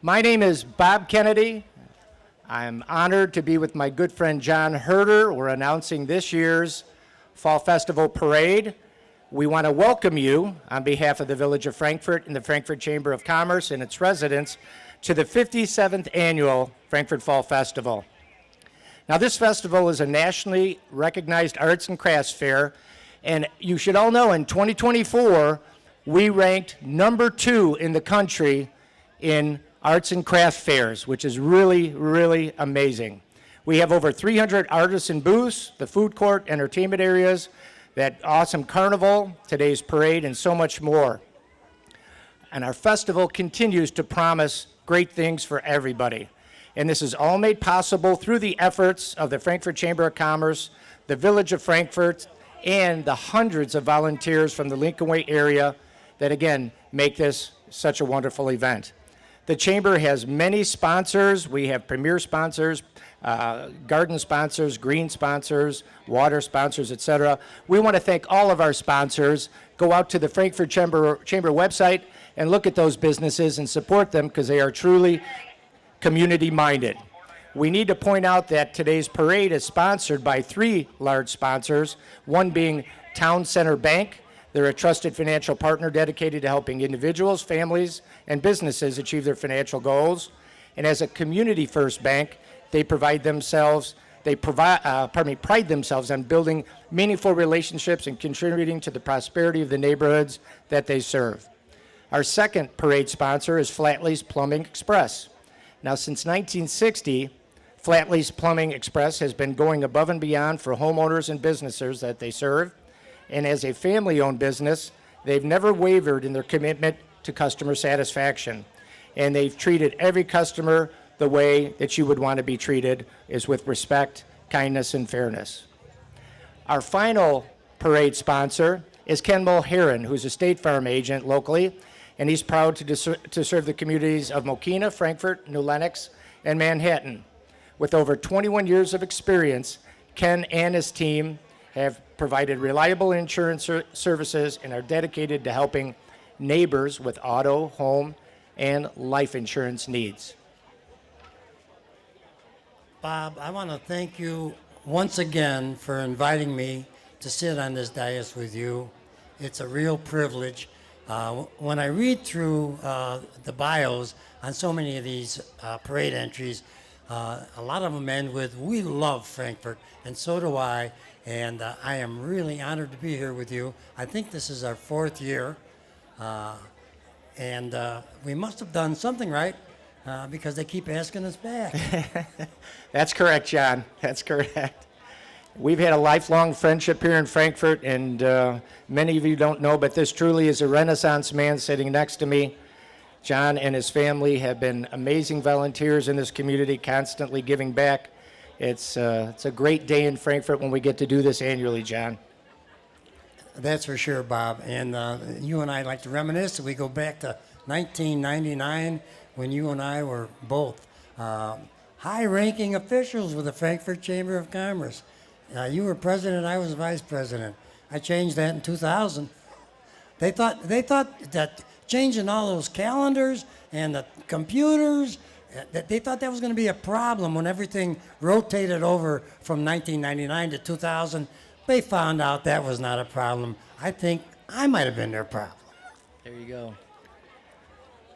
My name is Bob Kennedy. I'm honored to be with my good friend John Herder. We're announcing this year's Fall Festival Parade. We want to welcome you on behalf of the Village of Frankfort and the Frankfort Chamber of Commerce and its residents to the 57th Annual Frankfort Fall Festival. Now, this festival is a nationally recognized arts and crafts fair, and you should all know in 2024, we ranked number 2 in the country in arts and craft fairs, which is really, really amazing. We have over 300 artisan booths, the food court, entertainment areas, that awesome carnival, today's parade, and so much more. And our festival continues to promise great things for everybody. And this is all made possible through the efforts of the Frankfort Chamber of Commerce, the Village of Frankfort, and the hundreds of volunteers from the Lincoln Way area that, again, make this such a wonderful event. The Chamber has many sponsors. We have premier sponsors, garden sponsors, green sponsors, water sponsors, etc. We want to thank all of our sponsors. Go out to the Frankfort Chamber website and look at those businesses and support them because they are truly community-minded. We need to point out that today's parade is sponsored by 3 large sponsors, one being Town Center Bank. They're a trusted financial partner dedicated to helping individuals, families, and businesses achieve their financial goals. And as a community-first bank, they pride themselves on building meaningful relationships and contributing to the prosperity of the neighborhoods that they serve. Our second parade sponsor is Flatley's Plumbing Express. Now, since 1960, Flatley's Plumbing Express has been going above and beyond for homeowners and businesses that they serve. And as a family-owned business, they've never wavered in their commitment to customer satisfaction. And they've treated every customer the way that you would want to be treated, is with respect, kindness, and fairness. Our final parade sponsor is Ken Mulheron, who's a State Farm agent locally, and he's proud to serve the communities of Mokina, Frankfort, New Lenox, and Manhattan. With over 21 years of experience, Ken and his team have provided reliable insurance services and are dedicated to helping neighbors with auto, home, and life insurance needs. Bob, I want to thank you once again for inviting me to sit on this dais with you. It's a real privilege. When I read through the bios on so many of these parade entries, a lot of them end with, "We love Frankfort," and so do I, and I am really honored to be here with you. I think this is our 4th year, and we must have done something right because they keep asking us back. That's correct, John. That's correct. We've had a lifelong friendship here in Frankfort, and many of you don't know, but this truly is a Renaissance man sitting next to me. John and his family have been amazing volunteers in this community, constantly giving back. It's a great day in Frankfort when we get to do this annually, John. That's for sure, Bob. And you and I like to reminisce. We go back to 1999 when you and I were both high-ranking officials with the Frankfort Chamber of Commerce. You were president, I was vice president. I changed that in 2000. They thought that changing all those calendars and the computers, they thought that was going to be a problem when everything rotated over from 1999 to 2000. They found out that was not a problem. I think I might have been their problem. There you go.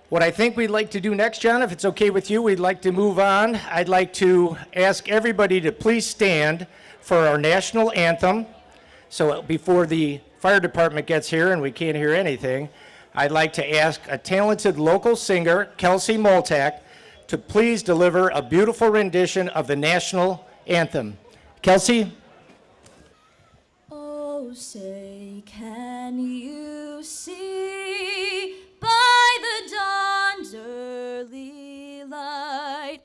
What I think we'd like to do next, John, if it's okay with you, we'd like to move on. I'd like to ask everybody to please stand for our national anthem. So before the fire department gets here and we can't hear anything, I'd like to ask a talented local singer, Kelsey Moltak, to please deliver a beautiful rendition of the national anthem. Kelsey? Oh, say, can you see by the dawn's early light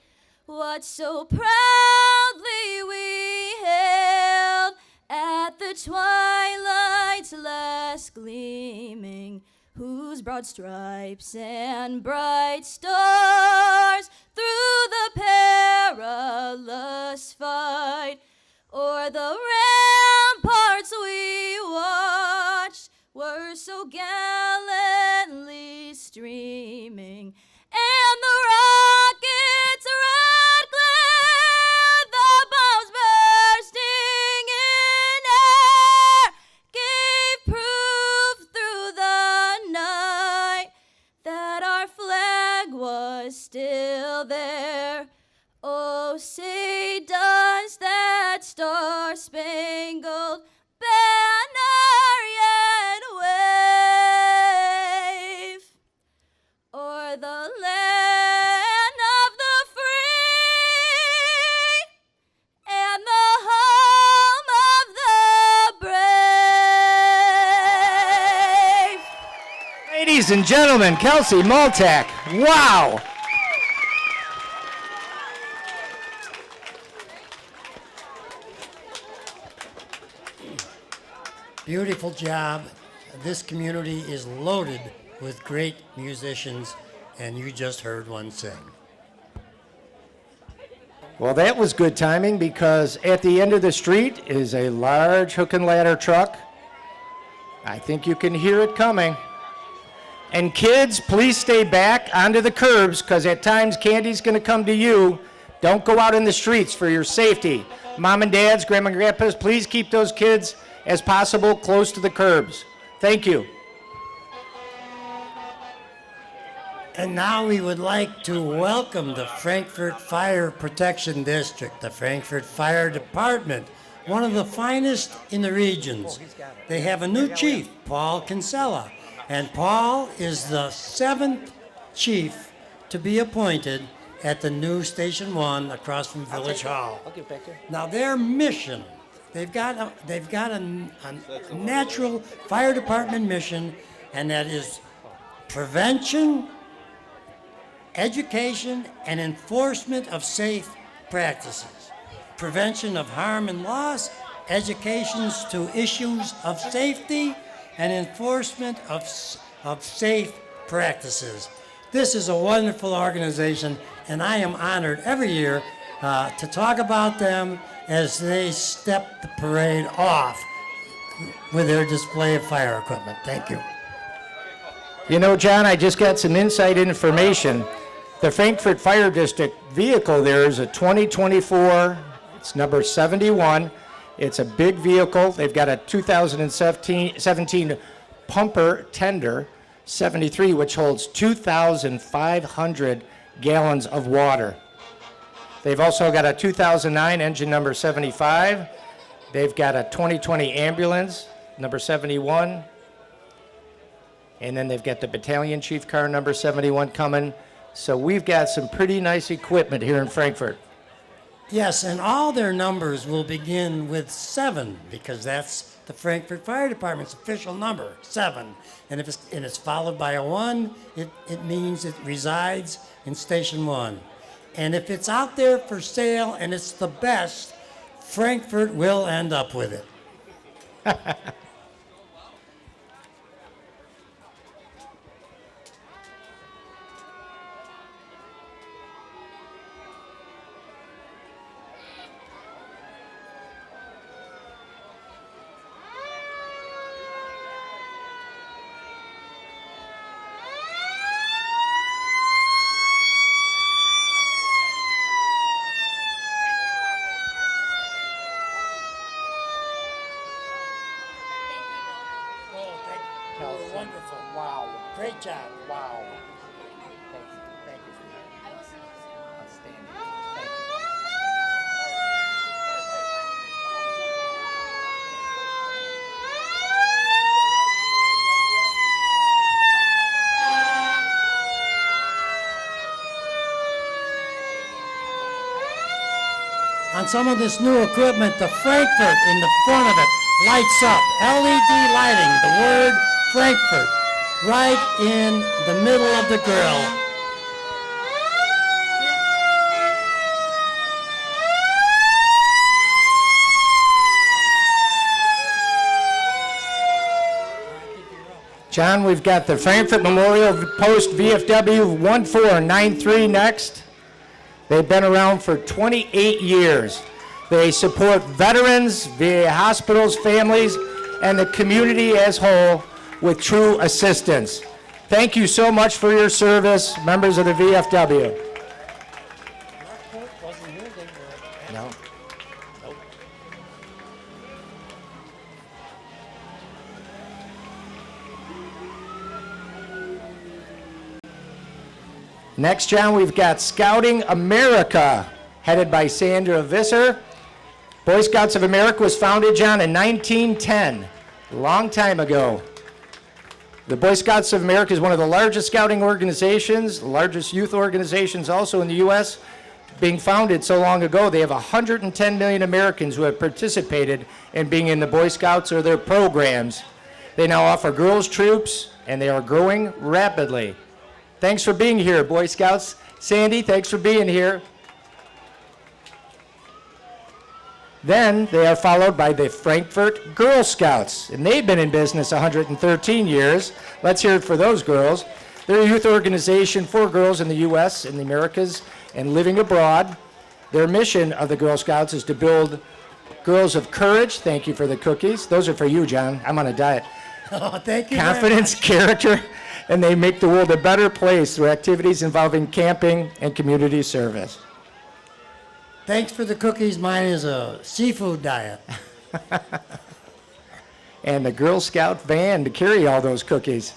what so proudly we hailed at the twilight's last gleaming, whose broad stripes and bright stars through the perilous fight o'er the ramparts we watched were so gallantly streaming, and the still there. Oh, say does that star-spangled banner yet wave o'er the land of the free and the home of the brave? Ladies and gentlemen, Kelsey Maltak. Wow. Beautiful job. This community is loaded with great musicians, and you just heard one sing. Well, that was good timing because at the end of the street is a large hook and ladder truck. I think you can hear it coming. And kids, please stay back onto the curbs because at times candy's going to come to you. Don't go out in the streets for your safety. Mom and dads, grandma and grandpas, please keep those kids as possible close to the curbs. Thank you. And now we would like to welcome the Frankfort Fire Protection District, the Frankfort Fire Department, one of the finest in the regions. They have a new chief, Paul Kinsella, and Paul is the 7th chief to be appointed at the new Station 1 across from Village Hall. Now their mission, they've got a natural fire department mission, and that is prevention, education, and enforcement of safe practices. Prevention of harm and loss, educations to issues of safety, and enforcement of safe practices. This is a wonderful organization, and I am honored every year to talk about them as they step the parade off with their display of fire equipment. Thank you. You know, John, I just got some inside information. The Frankfort Fire District vehicle there is a 2024, it's number 71. It's a big vehicle. They've got a 2017 pumper tender 73, which holds 2,500 gallons of water. They've also got a 2009 engine number 75. They've got a 2020 ambulance number 71. And then they've got the battalion chief car number 71 coming. So we've got some pretty nice equipment here in Frankfort. Yes, and all their numbers will begin with 7 because that's the Frankfort Fire Department's official number, 7. And if it's followed by a 1, it means it resides in Station 1. And if it's out there for sale and it's the best, Frankfort will end up with it. Wonderful. Wow. Great job. Wow. Thank you. Outstanding. Thank you. On some of this new equipment, the Frankfort in the front of it lights up. LED lighting, the word Frankfort, right in the middle of the grill. John, we've got the Frankfort Memorial Post VFW 1493 next. They've been around for 28 years. They support veterans, VA hospitals, families, and the community as whole with true assistance. Thank you so much for your service, members of the VFW. No. Next, John, we've got Scouting America, headed by Sandra Visser. Boy Scouts of America was founded, John, in 1910, a long time ago. The Boy Scouts of America is one of the largest scouting organizations, the largest youth organizations also in the U.S., being founded so long ago. They have 110 million Americans who have participated in being in the Boy Scouts or their programs. They now offer girls' troops, and they are growing rapidly. Thanks for being here, Boy Scouts. Sandy, thanks for being here. Then they are followed by the Frankfort Girl Scouts, and they've been in business 113 years. Let's hear it for those girls. They're a youth organization for girls in the U.S., in the Americas, and living abroad. Their mission of the Girl Scouts is to build girls of courage. Thank you for the cookies. Those are for you, John. I'm on a diet. Oh, thank you. Confidence, character, and they make the world a better place through activities involving camping and community service. Thanks for the cookies. Mine is a seafood diet. And the Girl Scout van to carry all those cookies.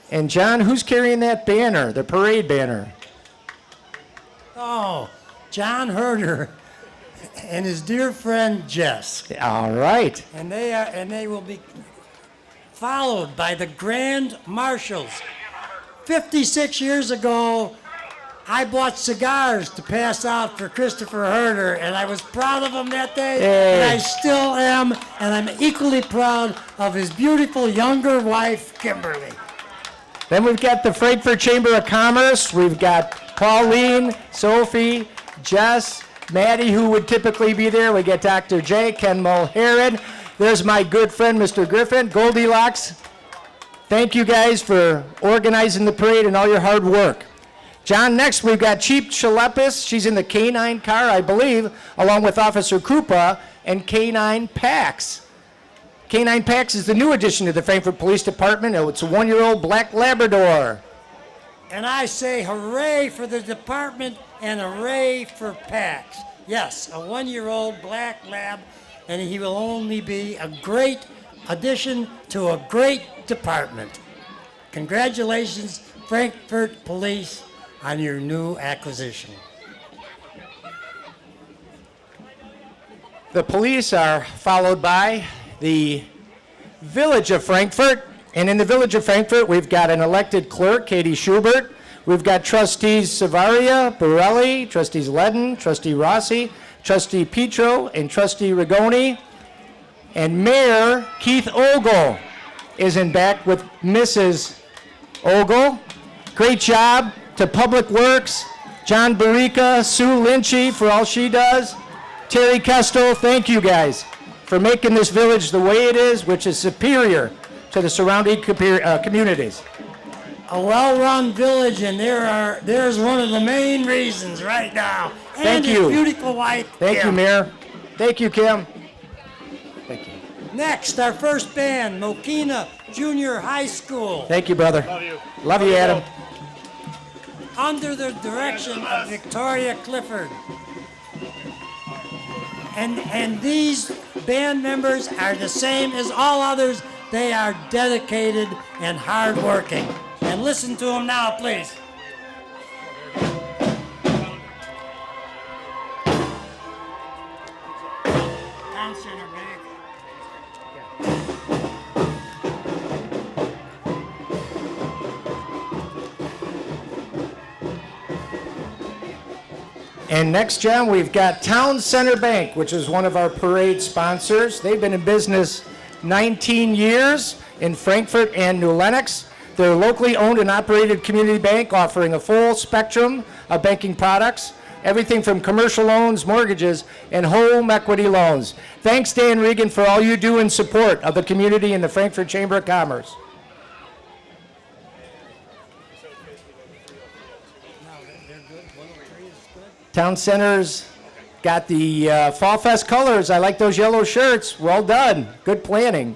And John, who's carrying that banner, the parade banner? Oh, John Herder and his dear friend Jess. All right. And they will be followed by the Grand Marshals. 56 years ago, I bought cigars to pass out for Christopher Herder, and I was proud of him that day, Hey. and I still am, and I'm equally proud of his beautiful younger wife, Kimberly. Then we've got the Frankfort Chamber of Commerce. We've got Pauline, Sophie, Jess, Maddie, who would typically be there. We get Dr. J, Ken Mulheron. There's my good friend, Mr. Griffin, Goldilocks. Thank you guys for organizing the parade and all your hard work. John, next we've got Chief Chalepis. She's in the K-9 car, I believe, along with Officer Krupa and K-9 Pax. K-9 Pax is the new addition to the Frankfort Police Department. It's a one-year-old black Labrador. And I say hooray for the department and hooray for Pax. Yes, a one-year-old black lab, and he will only be a great addition to a great department. Congratulations, Frankfort Police, on your new acquisition. The police are followed by the Village of Frankfort. And in the Village of Frankfort, we've got an elected clerk, Katie Schubert. We've got trustees Savaria, Borelli, trustees Ledden, trustee Rossi, trustee Petro, and trustee Rigoni. And Mayor Keith Ogle is in back with Mrs. Ogle. Great job to Public Works, John Barica, Sue Lynchy for all she does. Terry Kesto, thank you guys for making this village the way it is, which is superior to the surrounding communities. A well-run village, and there's one of the main reasons right now. Thank And you. his beautiful wife, Thank you, Kim. Mayor. Thank you, Kim. Thank you. Next, our first band, Mokina Junior High School. Thank you, brother. Love you. Love you, Adam. Under the direction of Victoria Clifford. And these band members are the same as all others. They are dedicated and hardworking. And listen to them now, please. Down center, back. And next, John, we've got Town Center Bank, which is one of our parade sponsors. They've been in business 19 years in Frankfort and New Lenox. They're a locally owned and operated community bank offering a full spectrum of banking products, everything from commercial loans, mortgages, and home equity loans. Thanks, Dan Regan, for all you do in support of the community and the Frankfort Chamber of Commerce. Town Center's got the Fall Fest colors. I like those yellow shirts. Well done. Good planning.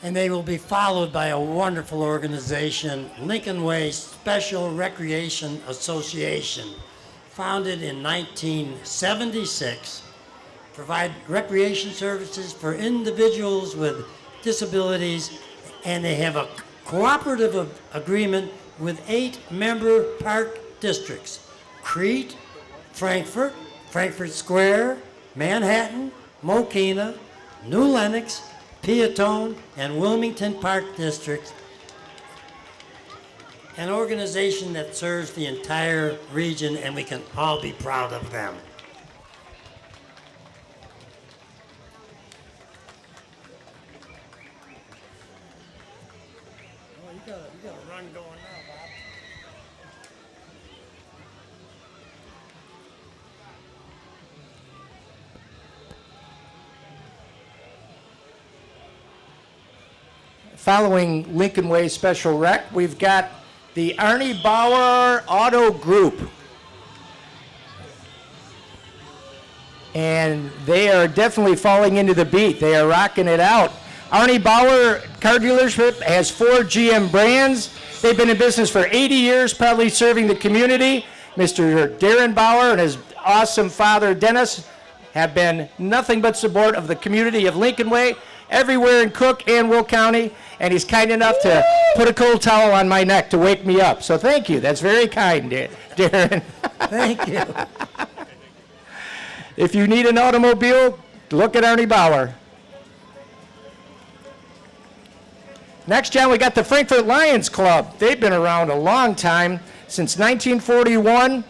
And they will be followed by a wonderful organization, Lincoln Way Special Recreation Association, founded in 1976, provide recreation services for individuals with disabilities, and they have a cooperative agreement with 8 member park districts: Crete, Frankfort, Frankfort Square, Manhattan, Mokina, New Lenox, Peatone, and Wilmington Park districts. An organization that serves the entire region, and we can all be proud of them. You got a run going now, Bob. Following Lincoln Way Special Rec, we've got the Arnie Bauer Auto Group. And they are definitely falling into the beat. They are rocking it out. Arnie Bauer Car Dealership has 4 GM brands. They've been in business for 80 years, proudly serving the community. Mr. Darren Bauer and his awesome father, Dennis, have been nothing but support of the community of Lincoln Way, everywhere in Cook and Will County, and he's kind enough to put a cold towel on my neck to wake me up. So thank you. That's very kind, Darren. Thank you. If you need an automobile, look at Arnie Bauer. Next, John, we got the Frankfort Lions Club. They've been around a long time, since 1941.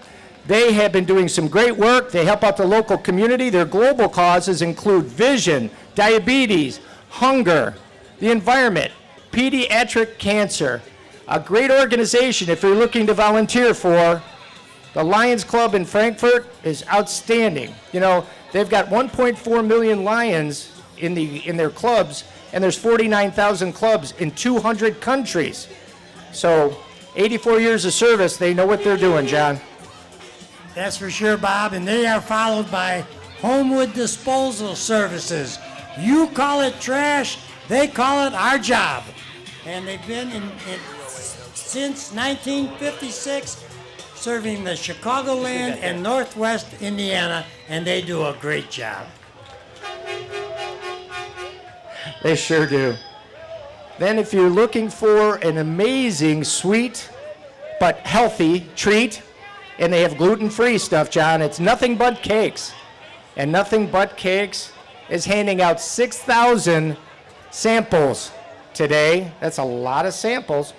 They have been doing some great work. They help out the local community. Their global causes include vision, diabetes, hunger, the environment, pediatric cancer. A great organization if you're looking to volunteer for. The Lions Club in Frankfort is outstanding. You know, they've got 1.4 million lions in their clubs, and there's 49,000 clubs in 200 countries. So 84 years of service, they know what they're doing, John. That's for sure, Bob. And they are followed by Homewood Disposal Services. You call it trash, they call it our job. And they've been since 1956 serving the Chicagoland and Northwest Indiana, and they do a great job. They sure do. Then if you're looking for an amazing, sweet, but healthy treat, and they have gluten-free stuff, John, it's Nothing But Cakes. And Nothing But Cakes is handing out 6,000 samples today. That's a lot of samples.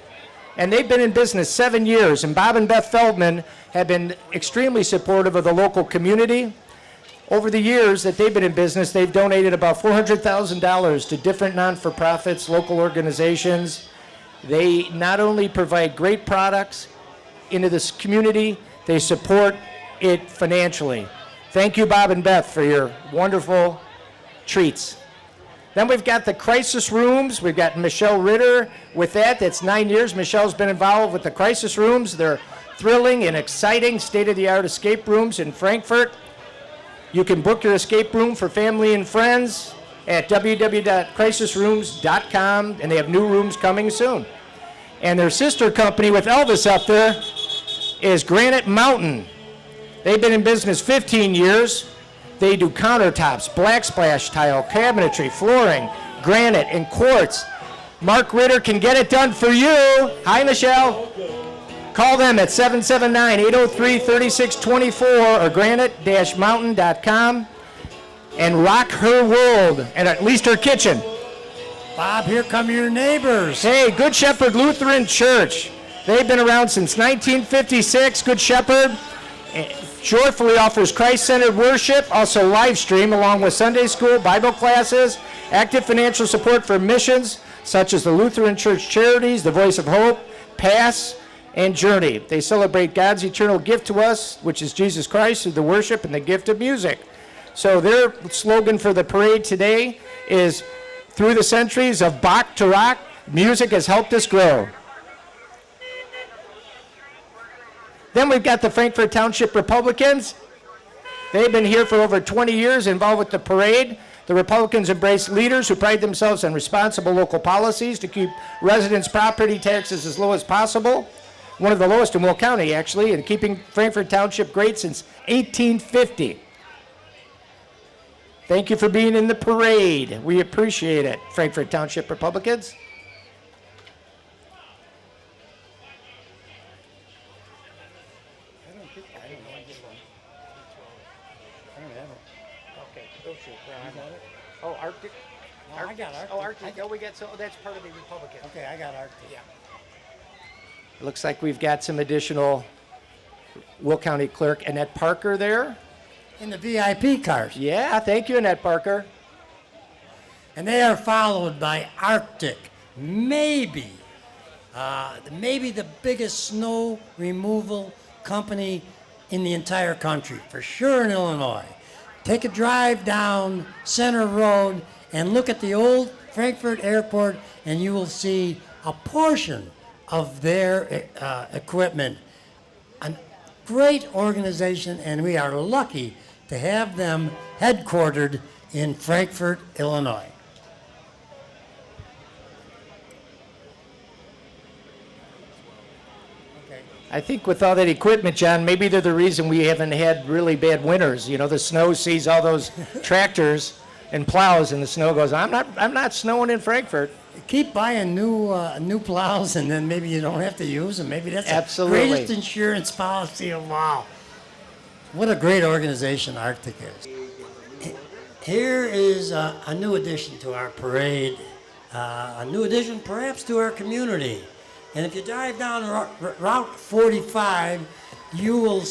And they've been in business 7 years, and Bob and Beth Feldman have been extremely supportive of the local community. Over the years that they've been in business, they've donated about $400,000 to different non-for-profits, local organizations. They not only provide great products into this community, they support it financially. Thank you, Bob and Beth, for your wonderful treats. Then we've got the crisis rooms. We've got Michelle Ritter with that. That's 9 years. Michelle's been involved with the crisis rooms. They're thrilling and exciting state-of-the-art escape rooms in Frankfort. You can book your escape room for family and friends at www.crisisrooms.com, and they have new rooms coming soon. And their sister company with Elvis up there is Granite Mountain. They've been in business 15 years. They do countertops, backsplash tile, cabinetry, flooring, granite, and quartz. Mark Ritter can get it done for you. Hi, Michelle. Call them at 779-803-3624 or granite-mountain.com and rock her world, and at least her kitchen. Bob, here come your neighbors. Hey, Good Shepherd Lutheran Church. They've been around since 1956. Good Shepherd joyfully offers Christ-centered worship, also live stream, along with Sunday school, Bible classes, active financial support for missions, such as the Lutheran Church Charities, the Voice of Hope, Pass, and Journey. They celebrate God's eternal gift to us, which is Jesus Christ, through the worship and the gift of music. So their slogan for the parade today is, through the centuries of Bach to rock, music has helped us grow. Then we've got the Frankfort Township Republicans. They've been here for over 20 years, involved with the parade. The Republicans embrace leaders who pride themselves on responsible local policies to keep residents' property taxes as low as possible. One of the lowest in Will County, actually, and keeping Frankfort Township great since 1850. Thank you for being in the parade. We appreciate it, Frankfort Township Republicans. Arctic? I don't know. Okay, go shoot. Oh, Arctic? No, I got Arctic. Oh, Arctic. Oh, we got, so that's part of the Republican. Okay, I got Arctic. Yeah. It looks like we've got some additional Will County Clerk Annette Parker there. In the VIP cars. Yeah, thank you, Annette Parker. And they are followed by Arctic. Maybe the biggest snow removal company in the entire country, for sure in Illinois. Take a drive down Center Road and look at the old Frankfort Airport, and you will see a portion of their equipment. A great organization, and we are lucky to have them headquartered in Frankfort, Illinois. I think with all that equipment, John, maybe they're the reason we haven't had really bad winters. You know, the snow sees all those tractors and plows, and the snow goes, I'm not snowing in Frankfort. Keep buying new plows, and then maybe you don't have to use them. Maybe that's Absolutely. the greatest insurance policy of all. What a great organization Arctic is. Here is a new addition to our parade, a new addition perhaps to our community. And if you drive down Route 45, you will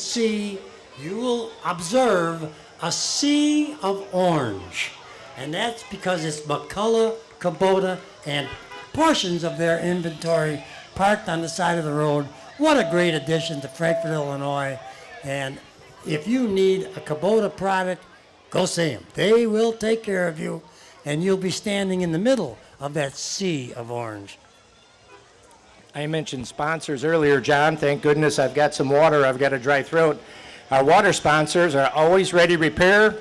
observe a sea of orange. And that's because it's McCullough, Kubota, and portions of their inventory parked on the side of the road. What a great addition to Frankfort, Illinois. And if you need a Kubota product, go see them. They will take care of you, and you'll be standing in the middle of that sea of orange. I mentioned sponsors earlier, John. Thank goodness I've got some water. I've got a dry throat. Our water sponsors are Always Ready Repair,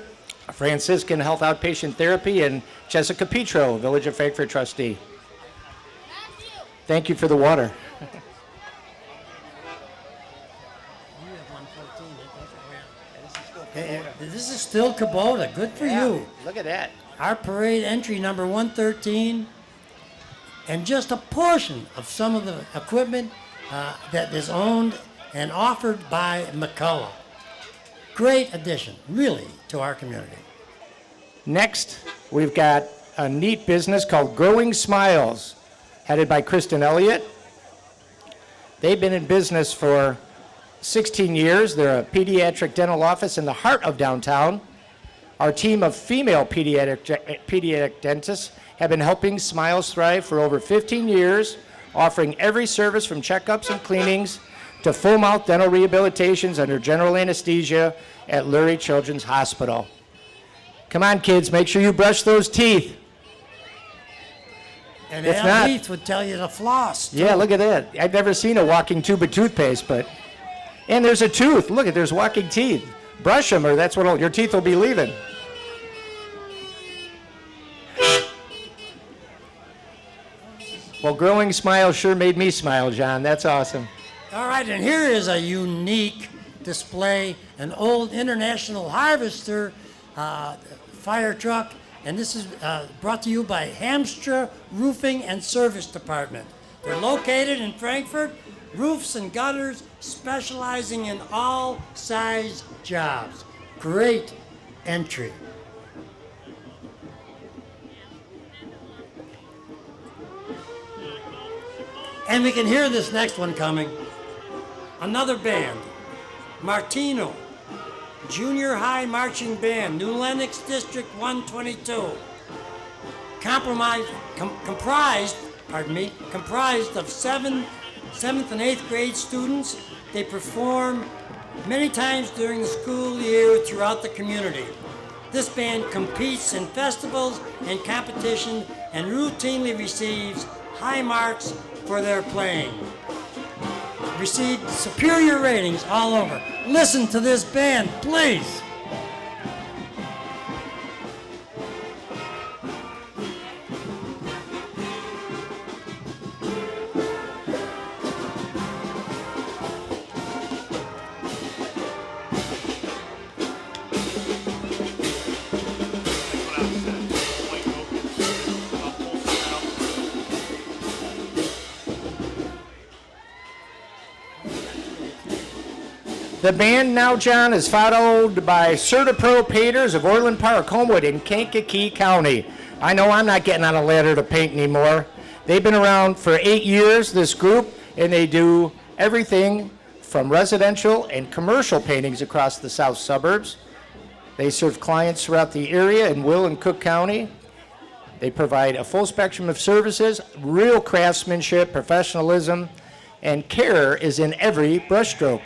Franciscan Health Outpatient Therapy, and Jessica Petro, Village of Frankfort trustee. Thank you for the water. This is still Kubota. Good for you. Look at that. Our parade entry number 113, and just a portion of some of the equipment that is owned and offered by McCullough. Great addition, really, to our community. Next, we've got a neat business called Growing Smiles, headed by Kristen Elliott. They've been in business for 16 years. They're a pediatric dental office in the heart of downtown. Our team of female pediatric dentists have been helping Smiles thrive for over 15 years, offering every service from checkups and cleanings to full mouth dental rehabilitations under general anesthesia at Lurie Children's Hospital. Come on, kids, make sure you brush those teeth. And If Al not- Heath would tell you to floss. Too. Yeah, look at that. I've never seen a walking tube of toothpaste, but... And there's a tooth. Look at, there's walking teeth. Brush them, or that's what your teeth will be leaving. Well, Growing Smiles sure made me smile, John. That's awesome. All right, and here is a unique display, an old International Harvester fire truck, and this is brought to you by Hamstra Roofing and Service Department. They're located in Frankfort, roofs and gutters, specializing in all size jobs. Great entry. And we can hear this next one coming. Another band, Martino, Junior High Marching Band, New Lenox District 122. Comprised of 7th and 8th grade students. They perform many times during the school year throughout the community. This band competes in festivals and competition and routinely receives high marks for their playing. Received superior ratings all over. Listen to this band, please. The band now, John, is followed by Certapro Painters of Orland Park, Homewood, in Kankakee County. I know I'm not getting on a ladder to paint anymore. They've been around for 8 years, this group, and they do everything from residential and commercial paintings across the south suburbs. They serve clients throughout the area in Will and Cook County. They provide a full spectrum of services, real craftsmanship, professionalism, and care is in every brushstroke.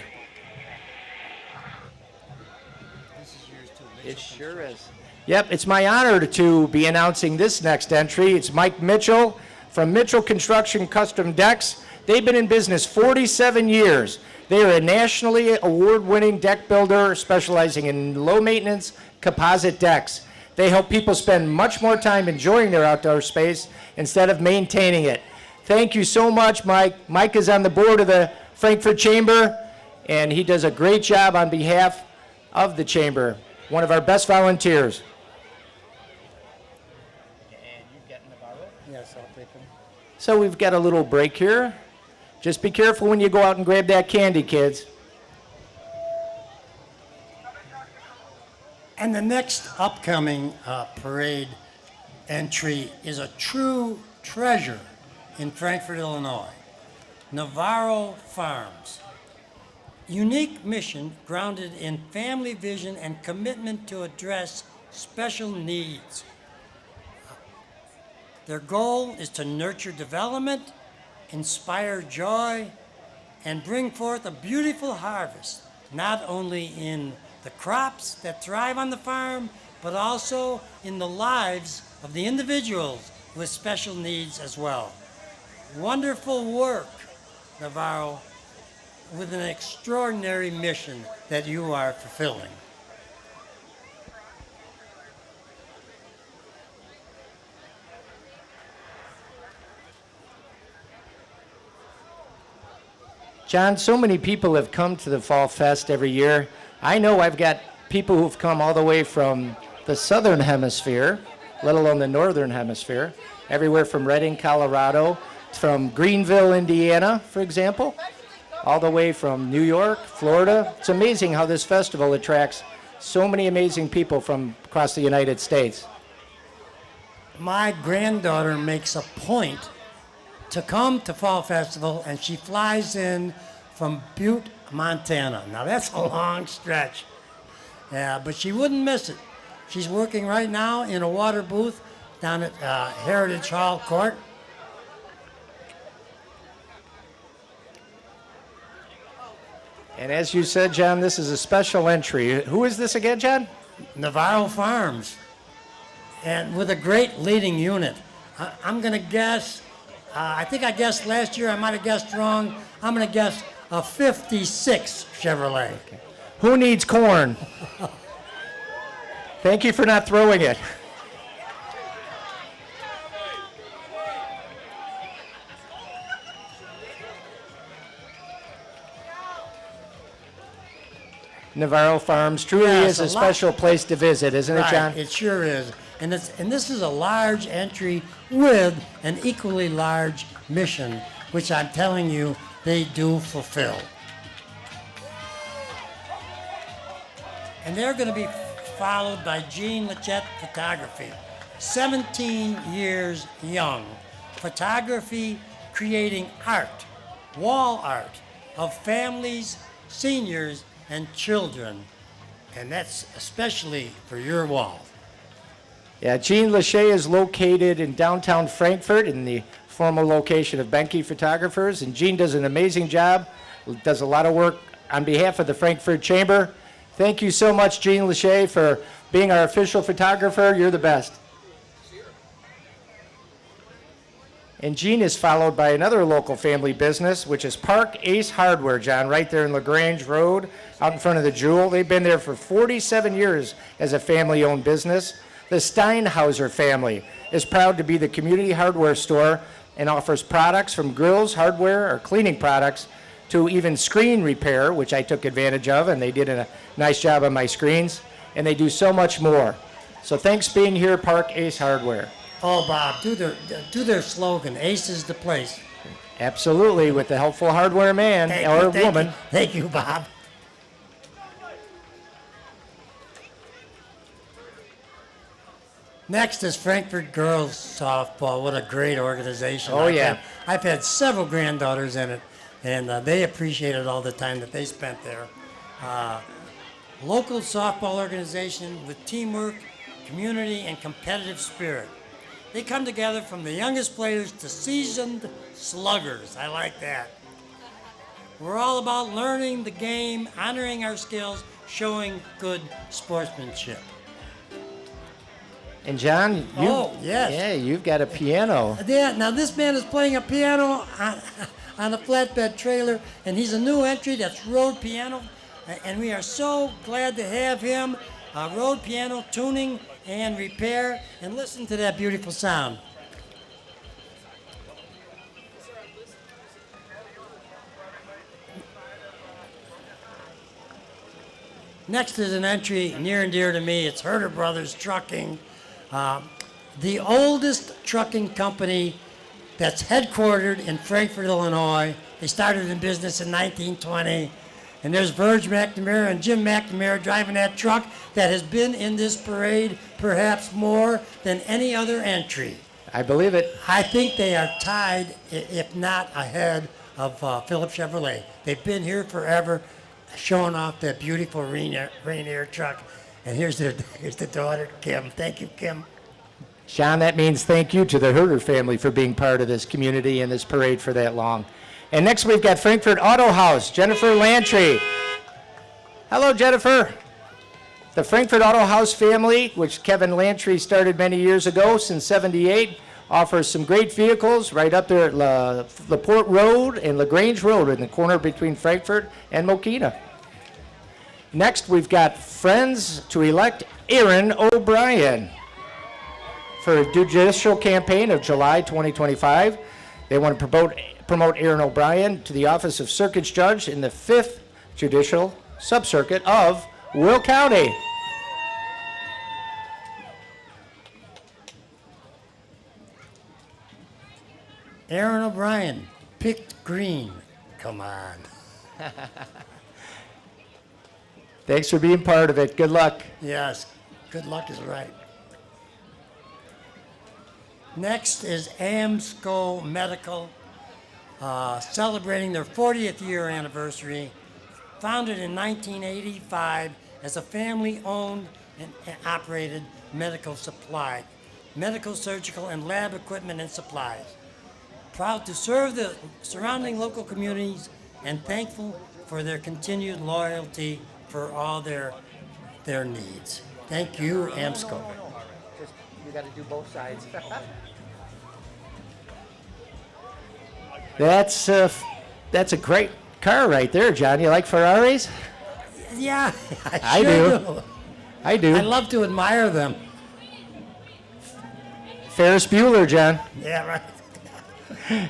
It sure is. Yep, it's my honor to be announcing this next entry. It's Mike Mitchell from Mitchell Construction Custom Decks. They've been in business 47 years. They are a nationally award-winning deck builder specializing in low-maintenance composite decks. They help people spend much more time enjoying their outdoor space instead of maintaining it. Thank you so much, Mike. Mike is on the board of the Frankfort Chamber, and he does a great job on behalf of the Chamber. One of our best volunteers. And you getting the bottle? Yes, I'll take them. So we've got a little break here. Just be careful when you go out and grab that candy, kids. And the next upcoming parade entry is a true treasure in Frankfort, Illinois. Navarro Farms. Unique mission grounded in family vision and commitment to address special needs. Their goal is to nurture development, inspire joy, and bring forth a beautiful harvest, not only in the crops that thrive on the farm, but also in the lives of the individuals with special needs as well. Wonderful work, Navarro, with an extraordinary mission that you are fulfilling. John, so many people have come to the Fall Fest every year. I know I've got people who've come all the way from the southern hemisphere, let alone the northern hemisphere, everywhere from Redding, Colorado, from Greenville, Indiana, for example, all the way from New York, Florida. It's amazing how this festival attracts so many amazing people from across the United States. My granddaughter makes a point to come to Fall Festival, and she flies in from Butte, Montana. Now that's a long stretch. Yeah, but she wouldn't miss it. She's working right now in a water booth down at Heritage Hall Court. And as you said, John, this is a special entry. Who is this again, John? Navarro Farms. And with a great leading unit. I'm going to guess, I think I guessed last year, I might have guessed wrong. I'm going to guess a 56 Chevrolet. Okay. Who needs corn? Thank you for not throwing it. Navarro Farms truly is a special place to visit, isn't it, John? Right, it sure is. And this is a large entry with an equally large mission, which I'm telling you, they do fulfill. And they're going to be followed by Jean Lachette Photography, 17 years young. Photography creating art, wall art, of families, seniors, and children. And that's especially for your wall. Yeah, Jean Lachey is located in downtown Frankfort in the former location of Benke Photographers. And Jean does an amazing job, does a lot of work on behalf of the Frankfort Chamber. Thank you so much, Jean Lachey, for being our official photographer. You're the best. And Jean is followed by another local family business, which is Park Ace Hardware, John, right there in LaGrange Road, out in front of the Jewel. They've been there for 47 years as a family-owned business. The Steinhauser family is proud to be the community hardware store and offers products from grills, hardware, or cleaning products to even screen repair, which I took advantage of, and they did a nice job on my screens, and they do so much more. So thanks for being here, Park Ace Hardware. Oh, Bob, do their slogan, Ace is the place. Absolutely, with the helpful hardware man or woman. Thank you, Bob. Next is Frankfort Girls Softball. What a great organization. Oh, yeah. I've had several granddaughters in it, and they appreciated all the time that they spent there. Local softball organization with teamwork, community, and competitive spirit. They come together from the youngest players to seasoned sluggers. I like that. We're all about learning the game, honoring our skills, showing good sportsmanship. And John, Yes. yeah, you've got a piano. Yeah, now this man is playing a piano on a flatbed trailer, and he's a new entry. That's Road Piano, and we are so glad to have him. Road Piano tuning and repair, and listen to that beautiful sound. Next is an entry near and dear to me. It's Herder Brothers Trucking, the oldest trucking company that's headquartered in Frankfort, Illinois. They started in business in 1920. And there's Verge McNamara and Jim McNamara driving that truck that has been in this parade perhaps more than any other entry. I believe it. I think they are tied, if not ahead, of Philip Chevrolet. They've been here forever, showing off that beautiful Rainier truck. And here's the daughter, Kim. Thank you, Kim. John, that means thank you to the Herder family for being part of this community and this parade for that long. And next we've got Frankfort Auto House, Jennifer Lantry. Hello, Jennifer. The Frankfort Auto House family, which Kevin Lantry started many years ago, since '78, offers some great vehicles right up there at LaPorte Road and LaGrange Road in the corner between Frankfort and Mokina. Next, we've got Friends to elect Aaron O'Brien for a judicial campaign of July 2025. They want to promote Aaron O'Brien to the office of Circuit Judge in the 5th Judicial Subcircuit of Will County. Aaron O'Brien picked green. Come on. Thanks for being part of it. Good luck. Yes, good luck is right. Next is Amsco Medical, celebrating their 40th year anniversary. Founded in 1985 as a family-owned and operated medical supply, medical, surgical, and lab equipment and supplies. Proud to serve the surrounding local communities and thankful for their continued loyalty for all their needs. Thank you, Amsco. Just, you got to do both sides. That's a great car right there, John. You like Ferraris? Yeah, I sure do. I do. I love to admire them. Ferris Bueller, John. Yeah, right.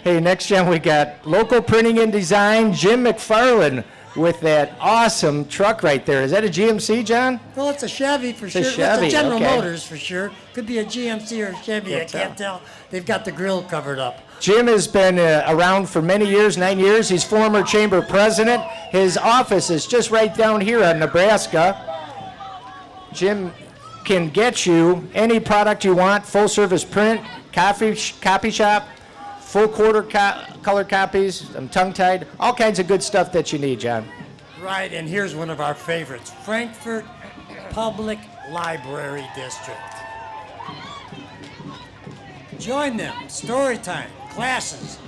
Hey, next, John, we got local printing and design, Jim McFarland, with that awesome truck right there. Is that a GMC, John? Well, it's a Chevy for sure. a Chevy, It's a General okay. Motors for sure. Could be a GMC or a Chevy. I can't tell. They've got the grill covered up. Jim has been around for many years, 9 years. He's former chamber president. His office is just right down here in Nebraska. Jim can get you any product you want, full service print, copy shop, full quarter color copies, tongue-tied, all kinds of good stuff that you need, John. Right, and here's one of our favorites, Frankfort Public Library District. Join them, story time, classes,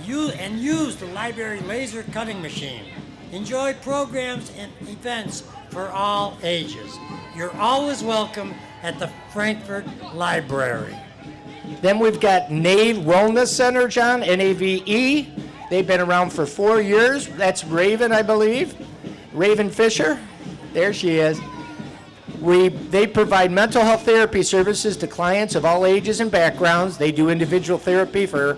use the library laser cutting machine. Enjoy programs and events for all ages. You're always welcome at the Frankfort Library. Then we've got Nave Wellness Center, John, Nave. They've been around for 4 years. That's Raven, I believe. Raven Fisher. There she is. They provide mental health therapy services to clients of all ages and backgrounds. They do individual therapy for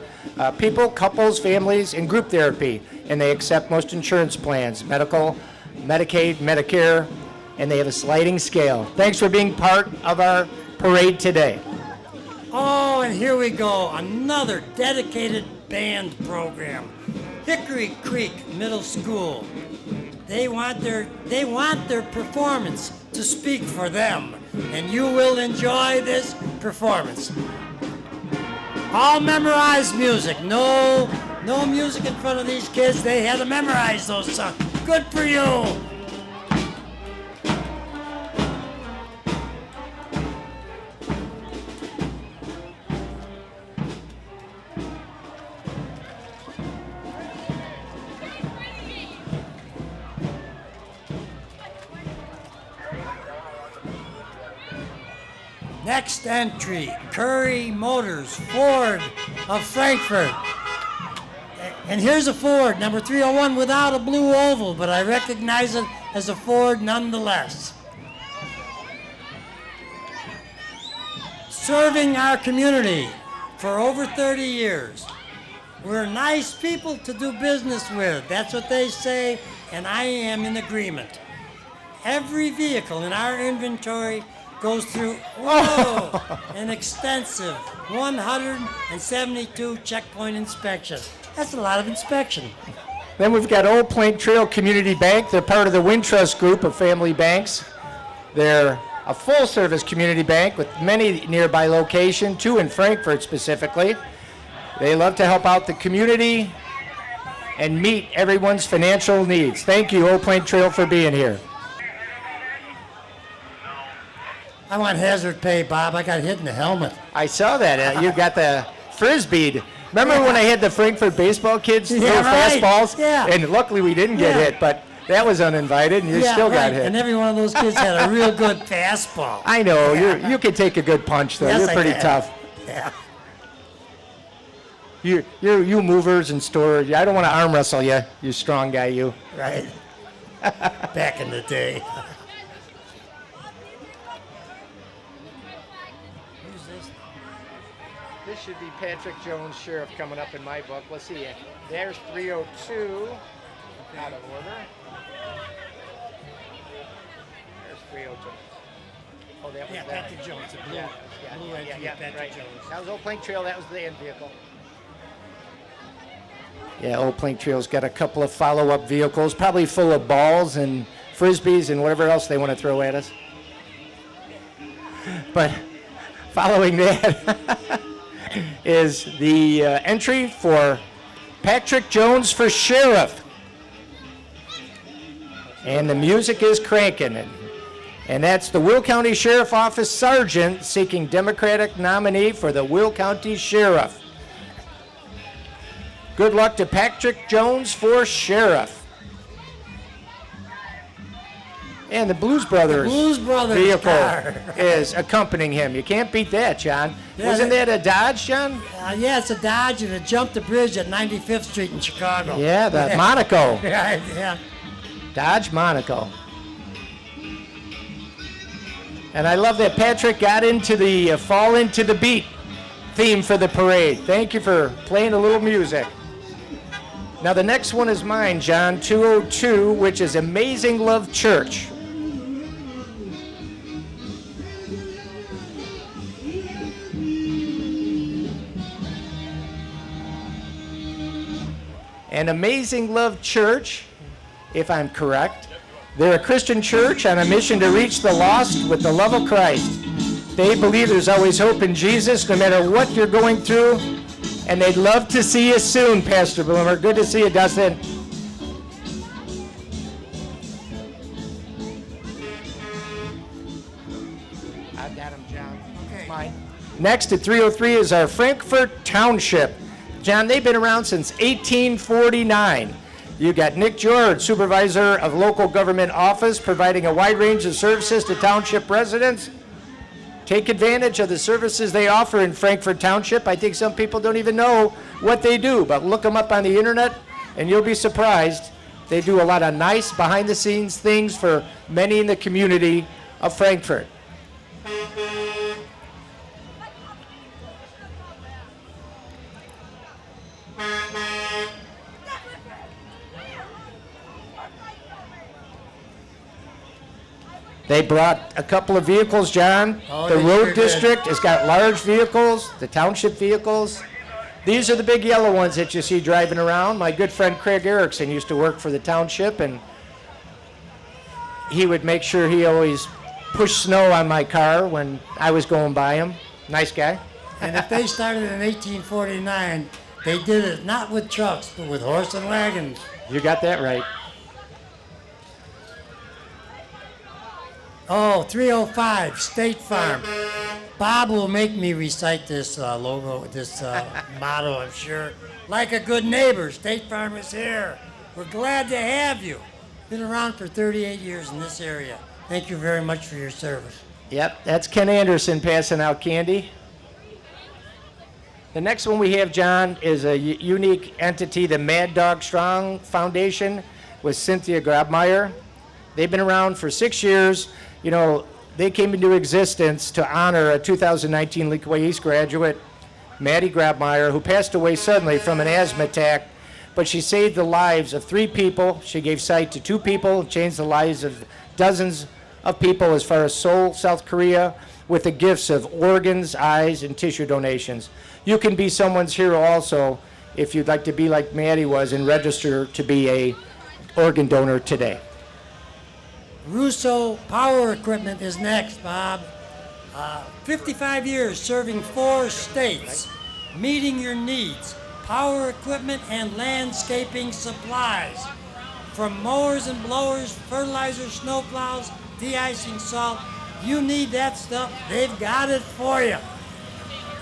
people, couples, families, and group therapy. And they accept most insurance plans, medical, Medicaid, Medicare, and they have a sliding scale. Thanks for being part of our parade today. Oh, and here we go, another dedicated band program. Hickory Creek Middle School. They want their performance to speak for them, and you will enjoy this performance. All memorized music. No music in front of these kids. They had to memorize those songs. Good for you. Next entry, Curry Motors, Ford of Frankfort. And here's a Ford, number 301, without a blue oval, but I recognize it as a Ford nonetheless. Serving our community for over 30 years. We're nice people to do business with. That's what they say, and I am in agreement. Every vehicle in our inventory goes through an extensive 172 checkpoint inspection. That's a lot of inspection. Then we've got Old Plank Trail Community Bank. They're part of the Wintrust Group of family banks. They're a full-service community bank with many nearby locations, 2 in Frankfort specifically. They love to help out the community and meet everyone's financial needs. Thank you, Old Plank Trail, for being here. I want hazard pay, Bob. I got hit in the helmet. I saw that. You got the frisbee. Remember when I had the Frankfurt baseball kids throw right. fastballs? Yeah. And luckily we didn't get hit, but that was uninvited, and you still got hit. And every one of those kids had a real good fastball. I know. You can take a good punch, though. Yes, You're I pretty can. tough. Yeah. You movers and storage. I don't want to arm wrestle you, you strong guy, you. Right. Back in the day. This should be Patrick Jones, Sheriff, coming up in my book. Let's see. There's 302. Out of order. There's 302. Oh, that was Yeah, that. Patrick Jones. The blue, blue entry, Patrick right. Jones. That was Old Plank Trail. That was the end vehicle. Yeah, Old Plank Trail's got a couple of follow-up vehicles, probably full of balls and frisbees and whatever else they want to throw at us. But following that is the entry for Patrick Jones for Sheriff. And the music is cranking. And that's the Will County Sheriff Office Sergeant seeking Democratic nominee for the Will County Sheriff. Good luck to Patrick Jones for Sheriff. And the Blues Brothers, vehicle car. is accompanying him. You can't beat that, John. Yeah, Wasn't that a Dodge, John? Yeah, it's a Dodge, and it jumped the bridge at 95th Street in Chicago. Yeah, the Monaco. Right, yeah. Dodge Monaco. And I love that Patrick got into the Fall Into the Beat theme for the parade. Thank you for playing a little music. Now the next one is mine, John, 202, which is Amazing Love Church. And Amazing Love Church, if I'm correct, they're a Christian church on a mission to reach the lost with the love of Christ. They believe there's always hope in Jesus, no matter what you're going through, and they'd love to see you soon, Pastor Bloomer. Good to see you, Dustin. I've got him, John. Okay. Mine. Next at 303 is our Frankfort Township. John, they've been around since 1849. You got Nick George, Supervisor of Local Government Office, providing a wide range of services to township residents. Take advantage of the services they offer in Frankfort Township. I think some people don't even know what they do, but look them up on the internet and you'll be surprised. They do a lot of nice behind-the-scenes things for many in the community of Frankfort. They brought a couple of vehicles, John. Oh, The they road sure did. district has got large vehicles, the township vehicles. These are the big yellow ones that you see driving around. My good friend Craig Erickson used to work for the township, and he would make sure he always pushed snow on my car when I was going by him. Nice guy. And if they started in 1849, they did it not with trucks, but with horse and wagons. You got that right. Oh, 305, State Farm. Bob will make me recite this logo, this motto, I'm sure. Like a good neighbor, State Farm is here. We're glad to have you. Been around for 38 years in this area. Thank you very much for your service. Yep, that's Ken Anderson passing out candy. The next one we have, John, is a unique entity, the Mad Dog Strong Foundation with Cynthia Grabmeyer. They've been around for 6 years. You know, they came into existence to honor a 2019 Lakeway East graduate, Maddie Grabmeyer, who passed away suddenly from an asthma attack, but she saved the lives of 3 people. She gave sight to 2 people, changed the lives of dozens of people as far as Seoul, South Korea, with the gifts of organs, eyes, and tissue donations. You can be someone's hero also if you'd like to be like Maddie was and register to be a organ donor today. Russo Power Equipment is next, Bob. 55 years serving 4 states, meeting your needs. Power equipment and landscaping supplies. From mowers and blowers, fertilizer, snow plows, de-icing salt, you need that stuff, they've got it for you.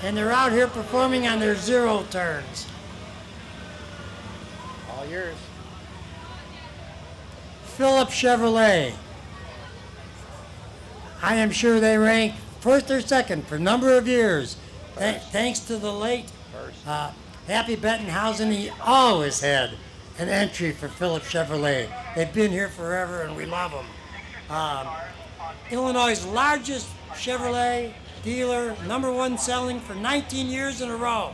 And they're out here performing on their 0 turns. All yours. Philip Chevrolet. I am sure they rank first or second for a number of years. Thanks to the late Happy Bettenhausen, he always had an entry for Philip Chevrolet. They've been here forever and we love them. Illinois' largest Chevrolet dealer, #1 selling for 19 years in a row.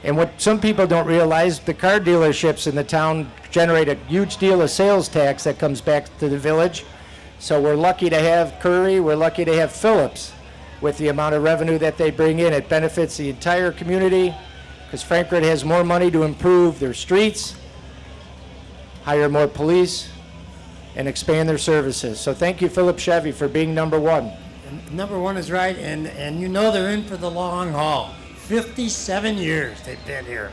And what some people don't realize, the car dealerships in the town generate a huge deal of sales tax that comes back to the village. So we're lucky to have Curry, we're lucky to have Phillips. With the amount of revenue that they bring in, it benefits the entire community because Frankfort has more money to improve their streets, hire more police, and expand their services. So thank you, Philip Chevy, for being #1. #1 is right, and you know they're in for the long haul. 57 years they've been here.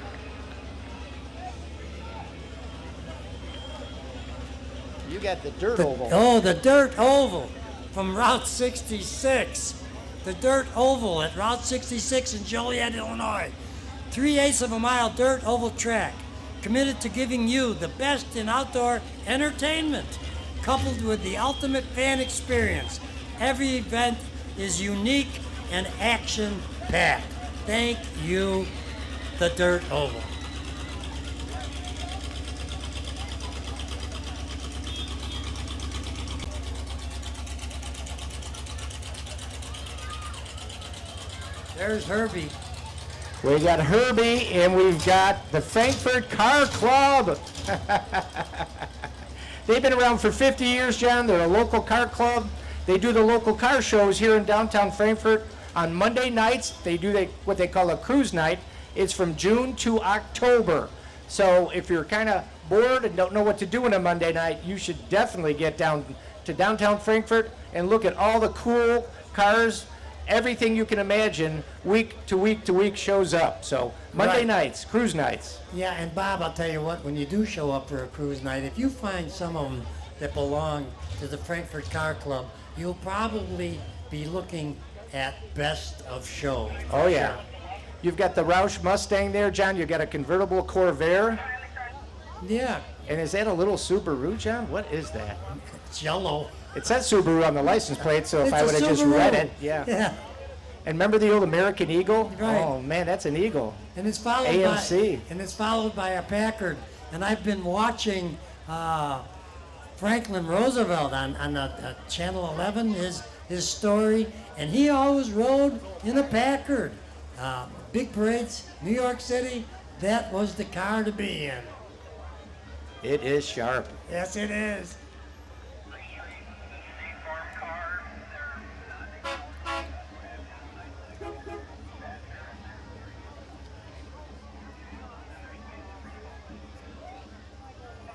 You got the dirt oval. Oh, the Dirt Oval from Route 66. The Dirt Oval at Route 66 in Joliet, Illinois. 3/8 of a mile dirt oval track, committed to giving you the best in outdoor entertainment, coupled with the ultimate fan experience. Every event is unique and action-packed. Thank you, the Dirt Oval. There's Herbie. We got Herbie and we've got the Frankfort Car Club. They've been around for 50 years, John. They're a local car club. They do the local car shows here in downtown Frankfort on Monday nights. They do what they call a cruise night. It's from June to October. So if you're kind of bored and don't know what to do on a Monday night, you should definitely get down to downtown Frankfort and look at all the cool cars. Everything you can imagine, week to week to week shows up. So Monday Right. nights, cruise nights. Yeah, and Bob, I'll tell you what, when you do show up for a cruise night, if you find some of them that belong to the Frankfort Car Club, you'll probably be looking at best of show. Oh yeah. You've got the Roush Mustang there, John. You've got a convertible Corvair. Yeah, And is that a little Subaru, John? What is that? it's yellow. It says Subaru on the license plate, so if It's I a would have just Subaru. read it, yeah. Yeah, And remember the old American Eagle? Right. Oh man, that's an Eagle. and it's followed AMC. by a Packard. And I've been watching Franklin Roosevelt on Channel 11, his story, and he always rode in a Packard. Big parades, New York City, that was the car to be in. It is sharp. Yes, it is.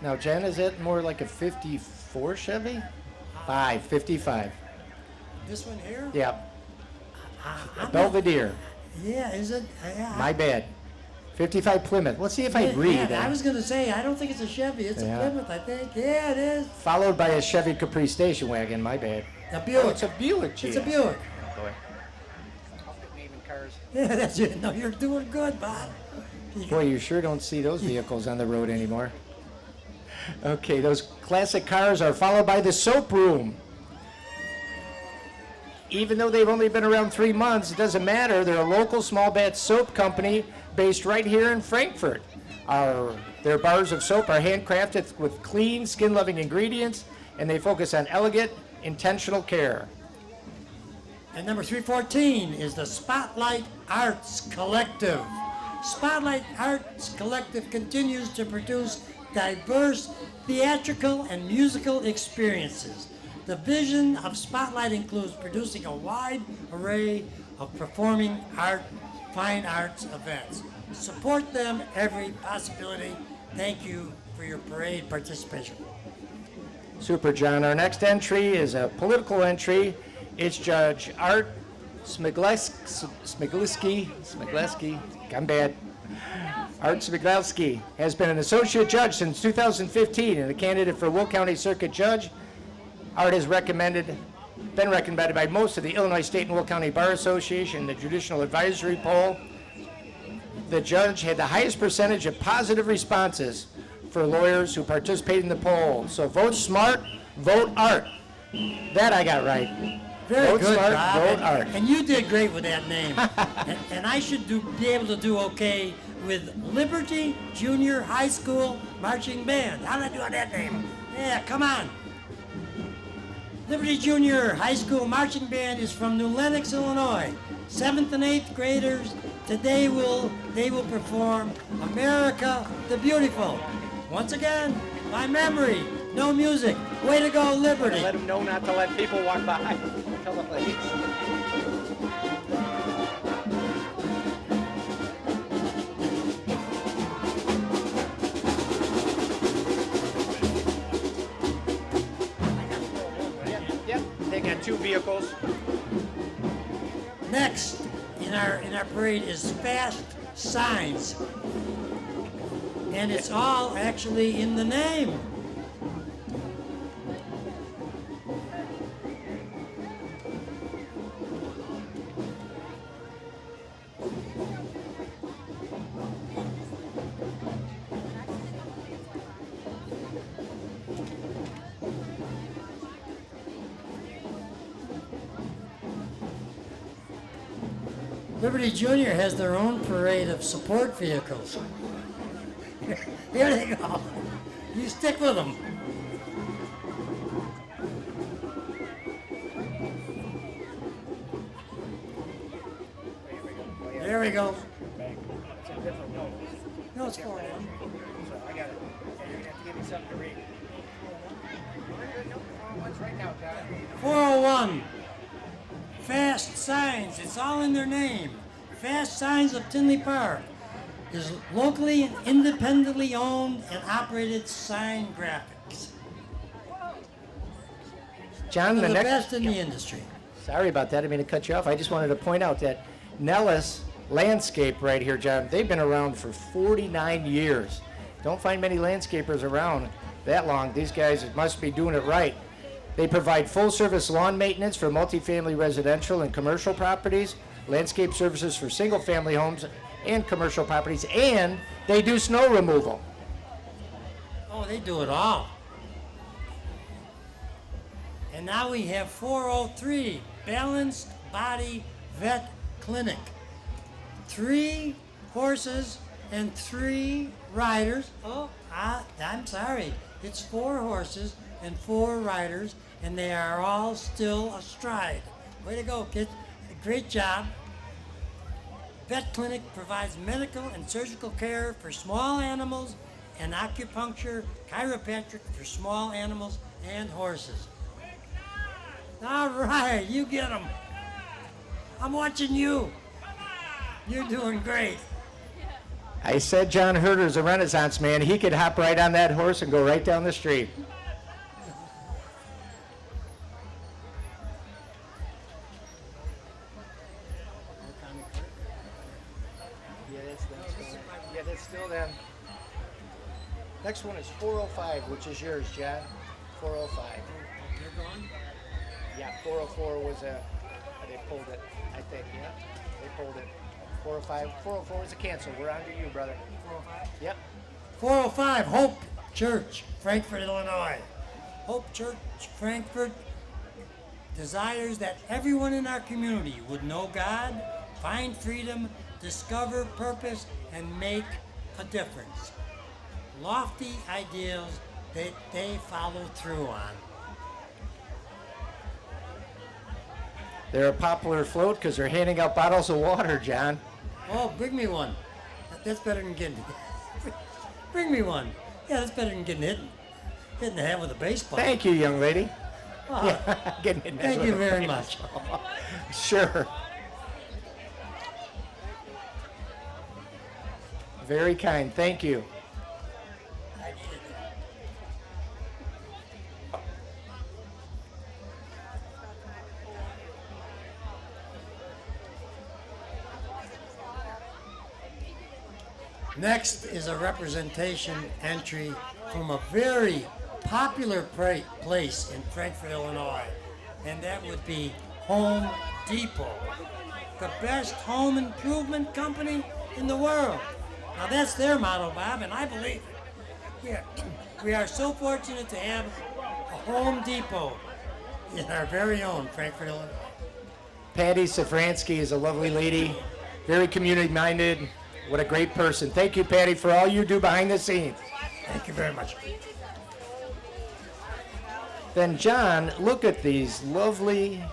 Now, Jen, is that more like a 54 Chevy? 55. This one here? Yeah, I'm Belvedere. Yeah, is it? My bad. 55 Plymouth. Let's see if I read. I was going to say, I don't think it's a Chevy. It's Yeah. a Plymouth, I think. Yeah, it is. Followed by a Chevy Capri station wagon. My bad. A Buick. Oh, it's a Buick. It's a geez. Buick. Boy. Naming cars. Yeah, that's it. No, you're doing good, Bob. Boy, you sure don't see those vehicles on the road anymore. Okay, those classic cars are followed by the soap room. Even though they've only been around 3 months, it doesn't matter. They're a local small batch soap company based right here in Frankfort. Their bars of soap are handcrafted with clean, skin-loving ingredients, and they focus on elegant, intentional care. And number 314 is the Spotlight Arts Collective. Spotlight Arts Collective continues to produce diverse theatrical and musical experiences. The vision of Spotlight includes producing a wide array of performing art, fine arts events. Support them every possibility. Thank you for your parade participation. Super, John. Our next entry is a political entry. It's Judge Art Smiglewski. I'm bad. Art Smiglewski has been an associate judge since 2015 and a candidate for Will County Circuit Judge. Art has been recommended by most of the Illinois State and Will County Bar Association in the Judicial Advisory Poll. The judge had the highest percentage of positive responses for lawyers who participate in the poll. So vote smart, vote Art. That I got right. Very Vote good, smart, Bob. vote Art. And you did great with that name. and I should be able to do okay with Liberty Junior High School Marching Band. How did I do on that name? Yeah, come on. Liberty Junior High School Marching Band is from New Lenox, Illinois. 7th and 8th graders. Today they will perform America the Beautiful. Once again, by memory, no music. Way to go, Liberty. Let them know not to let people walk by. Tell the ladies. Yep, they got 2 vehicles. Next in our parade is Fast Signs. And it's all actually in the name. Liberty Junior has their own parade of support vehicles. Here they go. You stick with them. There we go. No, it's 401. I got it. You're gonna have to give me something to read. Right now, John. 401. Fast Signs. It's all in their name. Fast Signs of Tinley Park is locally and independently owned and operated sign graphics. John, They're the the next. best in the industry. Sorry about that. I didn't mean to cut you off. I just wanted to point out that Nellis Landscape right here, John, they've been around for 49 years. Don't find many landscapers around that long. These guys must be doing it right. They provide full-service lawn maintenance for multifamily residential and commercial properties, landscape services for single-family homes and commercial properties, and they do snow removal. Oh, they do it all. And now we have 403, Balanced Body Vet Clinic. 3 horses and 3 riders. Oh, I'm sorry. It's 4 horses and 4 riders, and they are all still astride. Way to go, kids. Great job. Vet Clinic provides medical and surgical care for small animals and acupuncture, chiropractic for small animals and horses. All right, you get them. I'm watching you. You're doing great. I said John Herder's a Renaissance man. He could hop right on that horse and go right down the street. Yeah, that's still them. Next one is 405, which is yours, John. 405. They're gone? Yeah, 404 was they pulled it, I think, yeah. They pulled it. 405, 404 is a cancel. We're on to you, brother. 405? Yep. 405, Hope Church, Frankfort, Illinois. Hope Church, Frankfort desires that everyone in our community would know God, find freedom, discover purpose, and make a difference. Lofty ideals that they follow through on. They're a popular float because they're handing out bottles of water, John. Oh, bring me one. That's better than getting. Bring me one. Yeah, that's better than getting hit in the head with a baseball. Thank you, young lady. Oh, Yeah, getting hit in the head thank with you a very baseball. much. Sure. Very kind. Thank you. Next is a representation entry from a very popular place in Frankfort, Illinois, and that would be Home Depot, the best home improvement company in the world. Now that's their motto, Bob, and I believe it. We are so fortunate to have a Home Depot in our very own Frankfort, Illinois. Patty Safransky is a lovely lady, very community-minded. What a great person. Thank you, Patty, for all you do behind the scenes. Thank you very much. Then, John, look at these lovely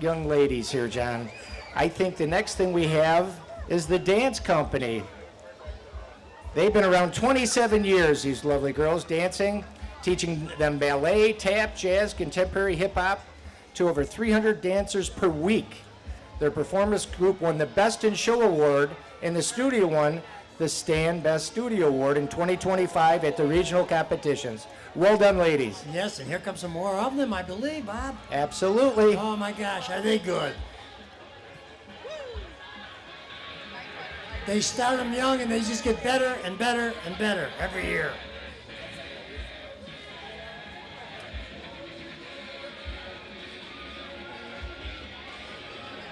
young ladies here, John. I think the next thing we have is the dance company. They've been around 27 years, these lovely girls, dancing, teaching them ballet, tap, jazz, contemporary hip-hop to over 300 dancers per week. Their performance group won the Best in Show Award, and the studio won the Stan Best Studio Award in 2025 at the regional competitions. Well done, ladies. Yes, and here comes some more of them, I believe, Bob. Absolutely. Oh my gosh, are they good? They start them young and they just get better and better and better every year.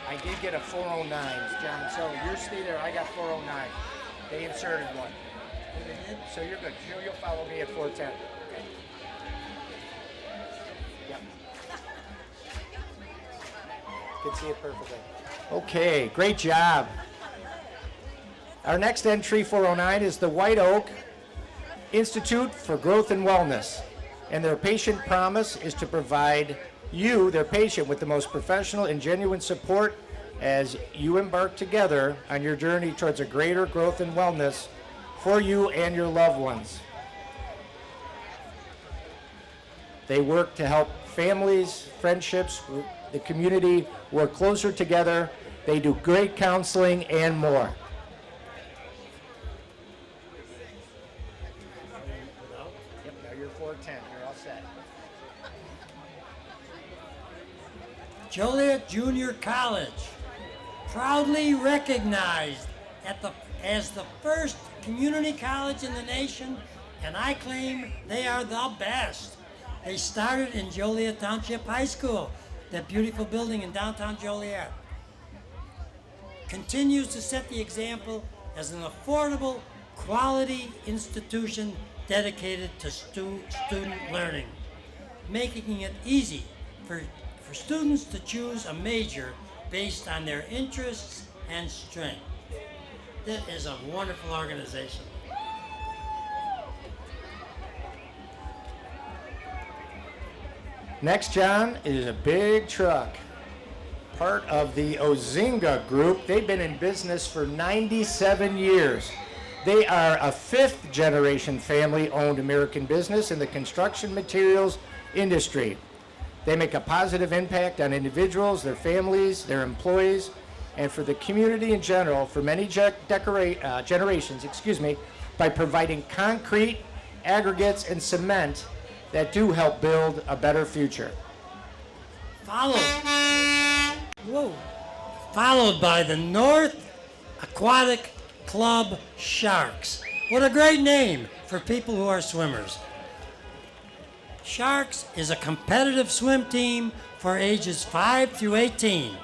I did get a 409, John, so you stay there. I got 409. They inserted one. So you're good. You'll follow me at 410. Yep. Can see it perfectly. Okay, great job. Our next entry, 409, is the White Oak Institute for Growth and Wellness. And their patient promise is to provide you, their patient, with the most professional and genuine support as you embark together on your journey towards a greater growth and wellness for you and your loved ones. They work to help families, friendships, the community work closer together. They do great counseling and more. Yep, now you're 410. You're all set. Joliet Junior College, proudly recognized as the first community college in the nation, and I claim they are the best. They started in Joliet Township High School, that beautiful building in downtown Joliet. Continues to set the example as an affordable, quality institution dedicated to student learning, making it easy for students to choose a major based on their interests and strength. That is a wonderful organization. Next, John, is a big truck, part of the Ozinga Group. They've been in business for 97 years. They are a fifth-generation family-owned American business in the construction materials industry. They make a positive impact on individuals, their families, their employees, and for the community in general for many generations, by providing concrete, aggregates, and cement that do help build a better future. Followed by the North Aquatic Club Sharks. What a great name for people who are swimmers. Sharks is a competitive swim team for ages 5 through 18.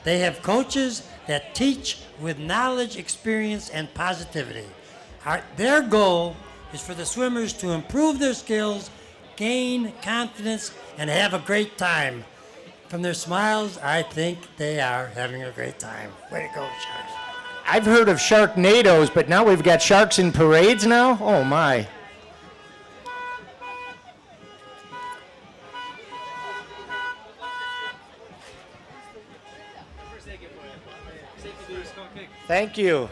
They have coaches that teach with knowledge, experience, and positivity. Their goal is for the swimmers to improve their skills, gain confidence, and have a great time. From their smiles, I think they are having a great time. Way to go, Sharks. I've heard of Sharknadoes, but now we've got sharks in parades now? Oh my. Thank you.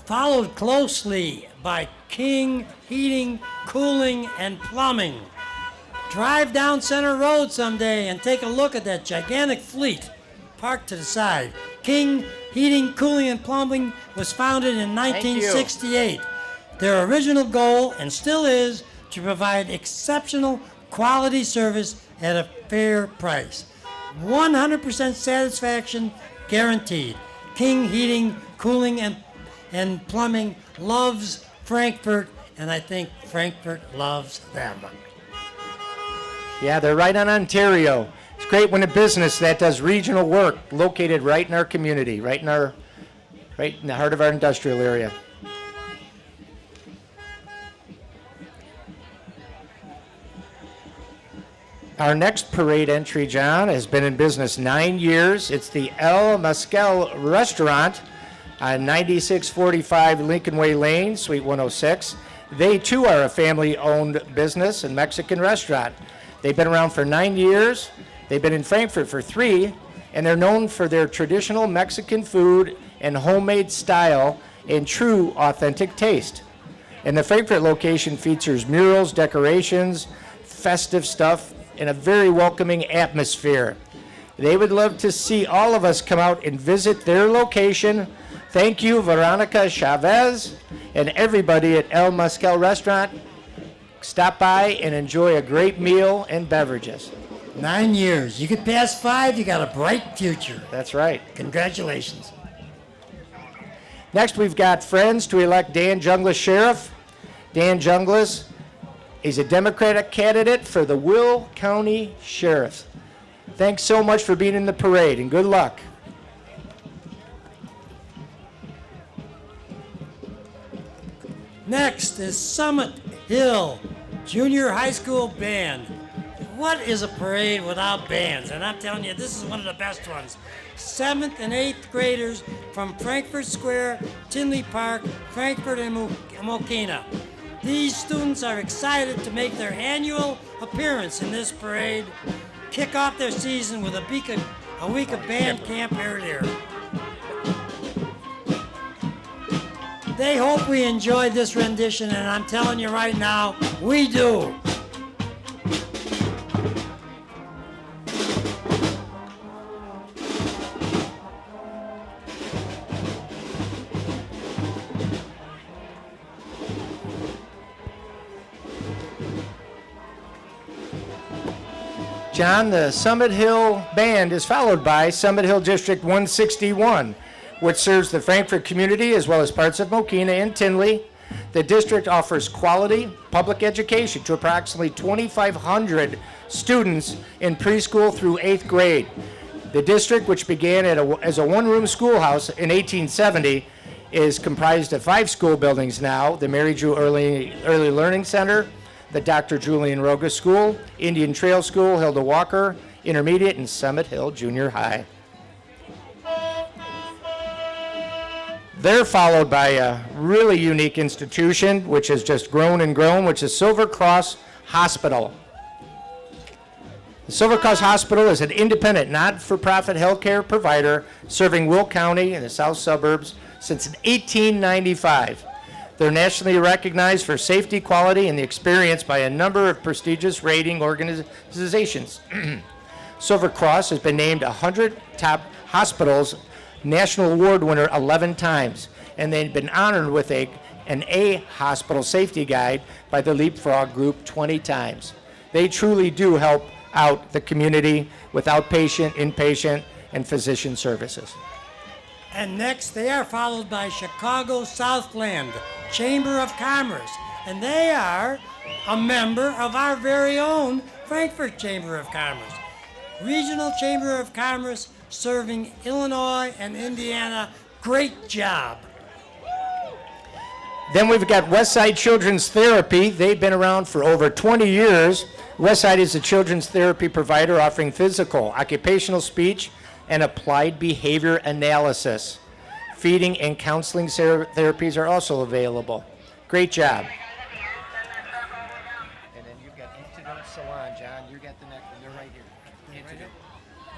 Followed closely by King Heating, Cooling, and Plumbing. Drive down Center Road someday and take a look at that gigantic fleet parked to the side. King Heating, Cooling, and Plumbing was founded in 1968. Their original goal, and still is, to provide exceptional quality service at a fair price. 100% satisfaction guaranteed. King Heating, Cooling, and Plumbing loves Frankfort, and I think Frankfort loves them. Yeah, they're right on Ontario. It's great when a business that does regional work located right in our community, right in the heart of our industrial area. Our next parade entry, John, has been in business 9 years. It's the El Mescal Restaurant on 9645 Lincoln Way Lane, Suite 106. They, too, are a family-owned business and Mexican restaurant. They've been around for 9 years. They've been in Frankfort for 3, and they're known for their traditional Mexican food and homemade style and true authentic taste. And the Frankfort location features murals, decorations, festive stuff, and a very welcoming atmosphere. They would love to see all of us come out and visit their location. Thank you, Veronica Chavez, and everybody at El Mescal Restaurant. Stop by and enjoy a great meal and beverages. 9 years. You could pass 5, you got a bright future. That's right. Congratulations. Next, we've got friends to elect Dan Jungles sheriff. Dan Jungles is a Democratic candidate for the Will County Sheriff. Thanks so much for being in the parade, and good luck. Next is Summit Hill Junior High School Band. What is a parade without bands? And I'm telling you, this is one of the best ones. 7th and 8th graders from Frankfort Square, Tinley Park, Frankfort, and Mokina. These students are excited to make their annual appearance in this parade, kick off their season with a week of band camp earlier. They hope we enjoyed this rendition, and I'm telling you right now, we do. John, the Summit Hill Band is followed by Summit Hill District 161, which serves the Frankfort community as well as parts of Mokina and Tinley. The district offers quality public education to approximately 2,500 students in preschool through 8th grade. The district, which began as a one-room schoolhouse in 1870, is comprised of 5 school buildings now: the Mary Drew Early Learning Center, the Dr. Julian Roga School, Indian Trail School, Hilda Walker Intermediate, and Summit Hill Junior High. They're followed by a really unique institution, which has just grown and grown, which is Silver Cross Hospital. The Silver Cross Hospital is an independent, not-for-profit healthcare provider serving Will County and the south suburbs since 1895. They're nationally recognized for safety, quality, and the experience by a number of prestigious rating organizations. Silver Cross has been named 100 top Hospitals National Award winner 11 times, and they've been honored with an A Hospital Safety Guide by the Leapfrog Group 20 times. They truly do help out the community with outpatient, inpatient, and physician services. And next, they are followed by Chicago Southland Chamber of Commerce, and they are a member of our very own Frankfort Chamber of Commerce. Regional Chamber of Commerce serving Illinois and Indiana. Great job. Then we've got Westside Children's Therapy. They've been around for over 20 years. Westside is a children's therapy provider offering physical, occupational speech, and applied behavior analysis. Feeding and counseling therapies are also available. Great job. And then you've got Antidote Salon, John. You got the next one. They're right here. Antidote.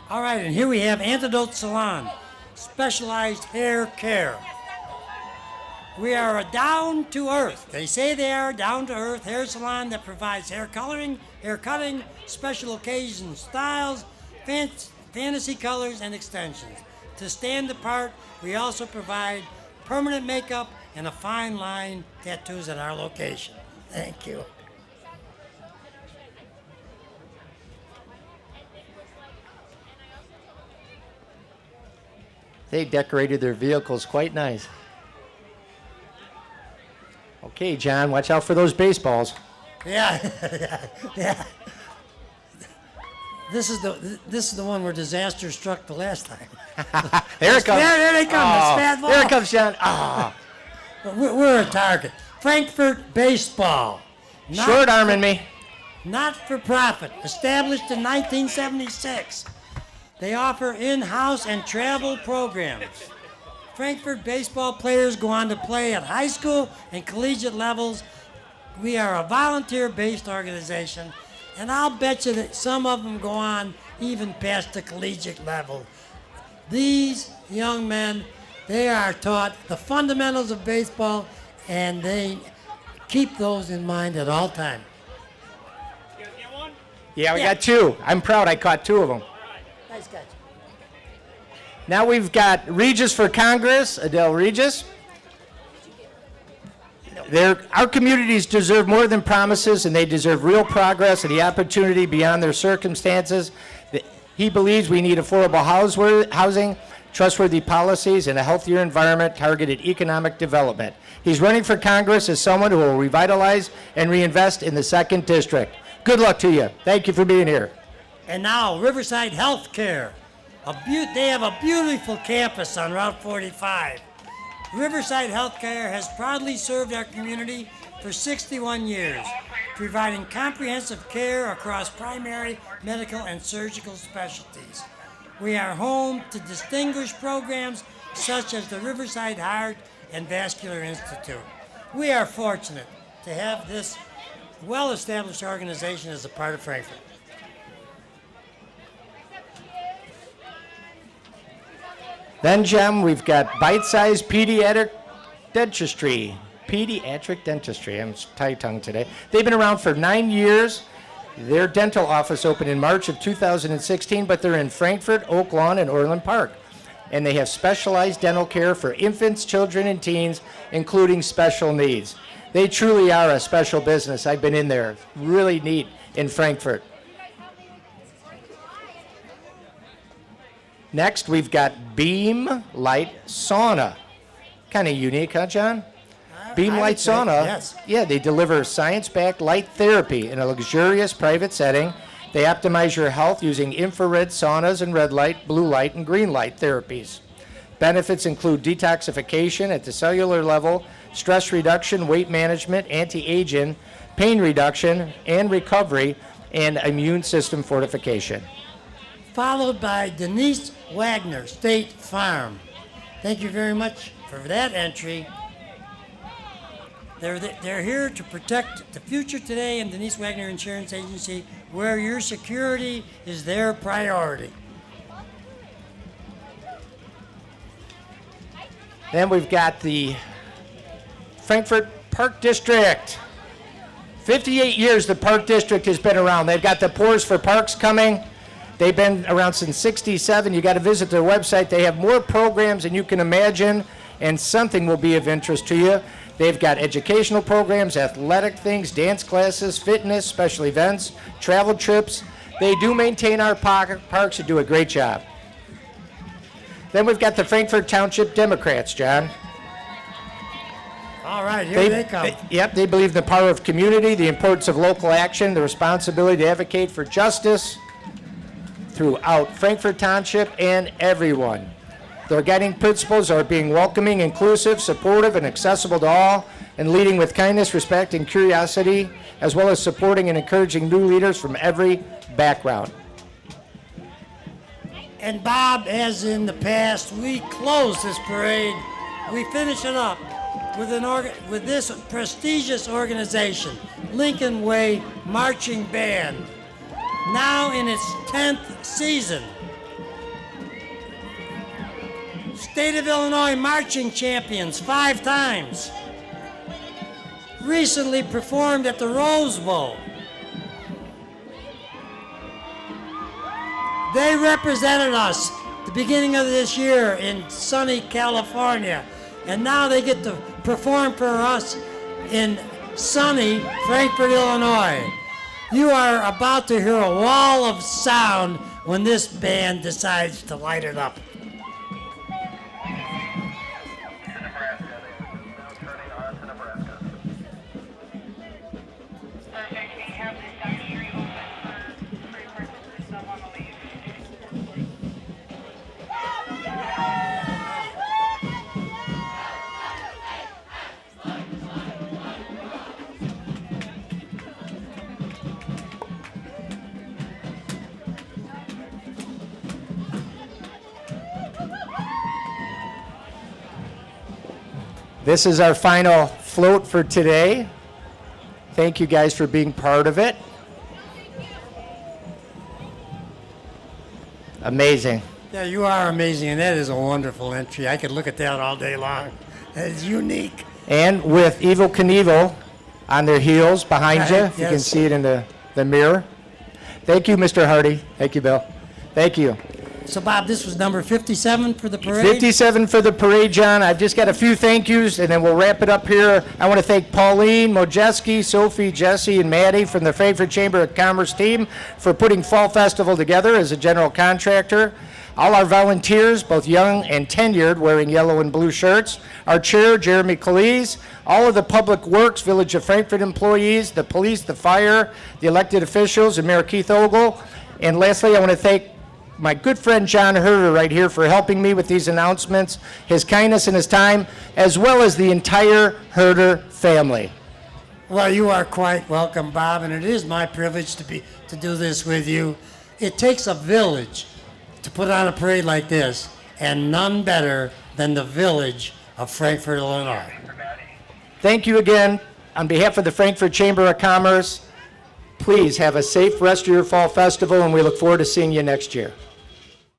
All right, and here we have Antidote Salon, specialized hair care. We are a down-to-earth. They say they are a down-to-earth hair salon that provides hair coloring, hair cutting, special occasion styles, fantasy colors, and extensions. To stand apart, we also provide permanent makeup and a fine line tattoos at our location. Thank you. They decorated their vehicles quite nice. Okay, John, watch out for those baseballs. Yeah, yeah. This is the one where disaster struck the last time. There it comes. There they come. Oh, The fat ball. there it comes, John. Ah, We're a target. Frankfort Baseball. short arming me. Not for profit. Established in 1976. They offer in-house and travel programs. Frankfort baseball players go on to play at high school and collegiate levels. We are a volunteer-based organization, and I'll bet you that some of them go on even past the collegiate level. These young men, they are taught the fundamentals of baseball, and they keep those in mind at all times. Yeah, we got two. I'm proud I caught two of them. Nice catch. Now we've got Regis for Congress, Adele Regis. Our communities deserve more than promises, and they deserve real progress and the opportunity beyond their circumstances. He believes we need affordable housing, trustworthy policies, and a healthier environment targeted economic development. He's running for Congress as someone who will revitalize and reinvest in the 2nd District. Good luck to you. Thank you for being here. And now, Riverside Healthcare. They have a beautiful campus on Route 45. Riverside Healthcare has proudly served our community for 61 years, providing comprehensive care across primary, medical, and surgical specialties. We are home to distinguished programs such as the Riverside Heart and Vascular Institute. We are fortunate to have this well-established organization as a part of Frankfort. Then, Jem, we've got bite-sized pediatric dentistry. Pediatric dentistry. I'm tight-tongued today. They've been around for 9 years. Their dental office opened in March of 2016, but they're in Frankfort, Oak Lawn, and Orland Park. And they have specialized dental care for infants, children, and teens, including special needs. They truly are a special business. I've been in there. Really neat in Frankfort. Next, we've got Beam Light Sauna. Kind of unique, huh, John? Beam Light Sauna. Yes. Yeah, they deliver science-backed light therapy in a luxurious private setting. They optimize your health using infrared saunas and red light, blue light, and green light therapies. Benefits include detoxification at the cellular level, stress reduction, weight management, anti-aging, pain reduction and recovery, and immune system fortification. Followed by Denise Wagner, State Farm. Thank you very much for that entry. They're here to protect the future today, and Denise Wagner Insurance Agency, where your security is their priority. Then we've got the Frankfort Park District. 58 years the Park District has been around. They've got the Pours for Parks coming. They've been around since '67. You got to visit their website. They have more programs than you can imagine, and something will be of interest to you. They've got educational programs, athletic things, dance classes, fitness, special events, travel trips. They do maintain our parks and do a great job. Then we've got the Frankfort Township Democrats, John. All right, here they come. Yep, they believe in the power of community, the importance of local action, the responsibility to advocate for justice throughout Frankfort Township and everyone. Their guiding principles are being welcoming, inclusive, supportive, and accessible to all, and leading with kindness, respect, and curiosity, as well as supporting and encouraging new leaders from every background. And Bob, as in the past, we close this parade. We finish it up with this prestigious organization, Lincoln Way Marching Band, now in its 10th season. State of Illinois marching champions 5 times. Recently performed at the Rose Bowl. They represented us at the beginning of this year in sunny California, and now they get to perform for us in sunny Frankfort, Illinois. You are about to hear a wall of sound when this band decides to light it up. This is our final float for today. Thank you guys for being part of it. Amazing. Yeah, you are amazing, and that is a wonderful entry. I could look at that all day long. That is unique. And with Evel Knievel on their heels behind you, if you can Yes. see it in the mirror. Thank you, Mr. Hardy. Thank you, Bill. Thank you. So, Bob, this was number 57 for the parade? 57 for the parade, John. I've just got a few thank yous, and then we'll wrap it up here. I want to thank Pauline, Mojeski, Sophie, Jesse, and Maddie from the Frankfort Chamber of Commerce team for putting Fall Festival together as a general contractor. All our volunteers, both young and tenured, wearing yellow and blue shirts. Our chair, Jeremy Calise. All of the Public Works, Village of Frankfort employees, the police, the fire, the elected officials, and Mayor Keith Ogle. And lastly, I want to thank my good friend John Herder right here for helping me with these announcements, his kindness and his time, as well as the entire Herder family. Well, you are quite welcome, Bob, and it is my privilege to do this with you. It takes a village to put on a parade like this, and none better than the Village of Frankfort, Illinois. Thank you again. On behalf of the Frankfort Chamber of Commerce, please have a safe rest of your Fall Festival, and we look forward to seeing you next year.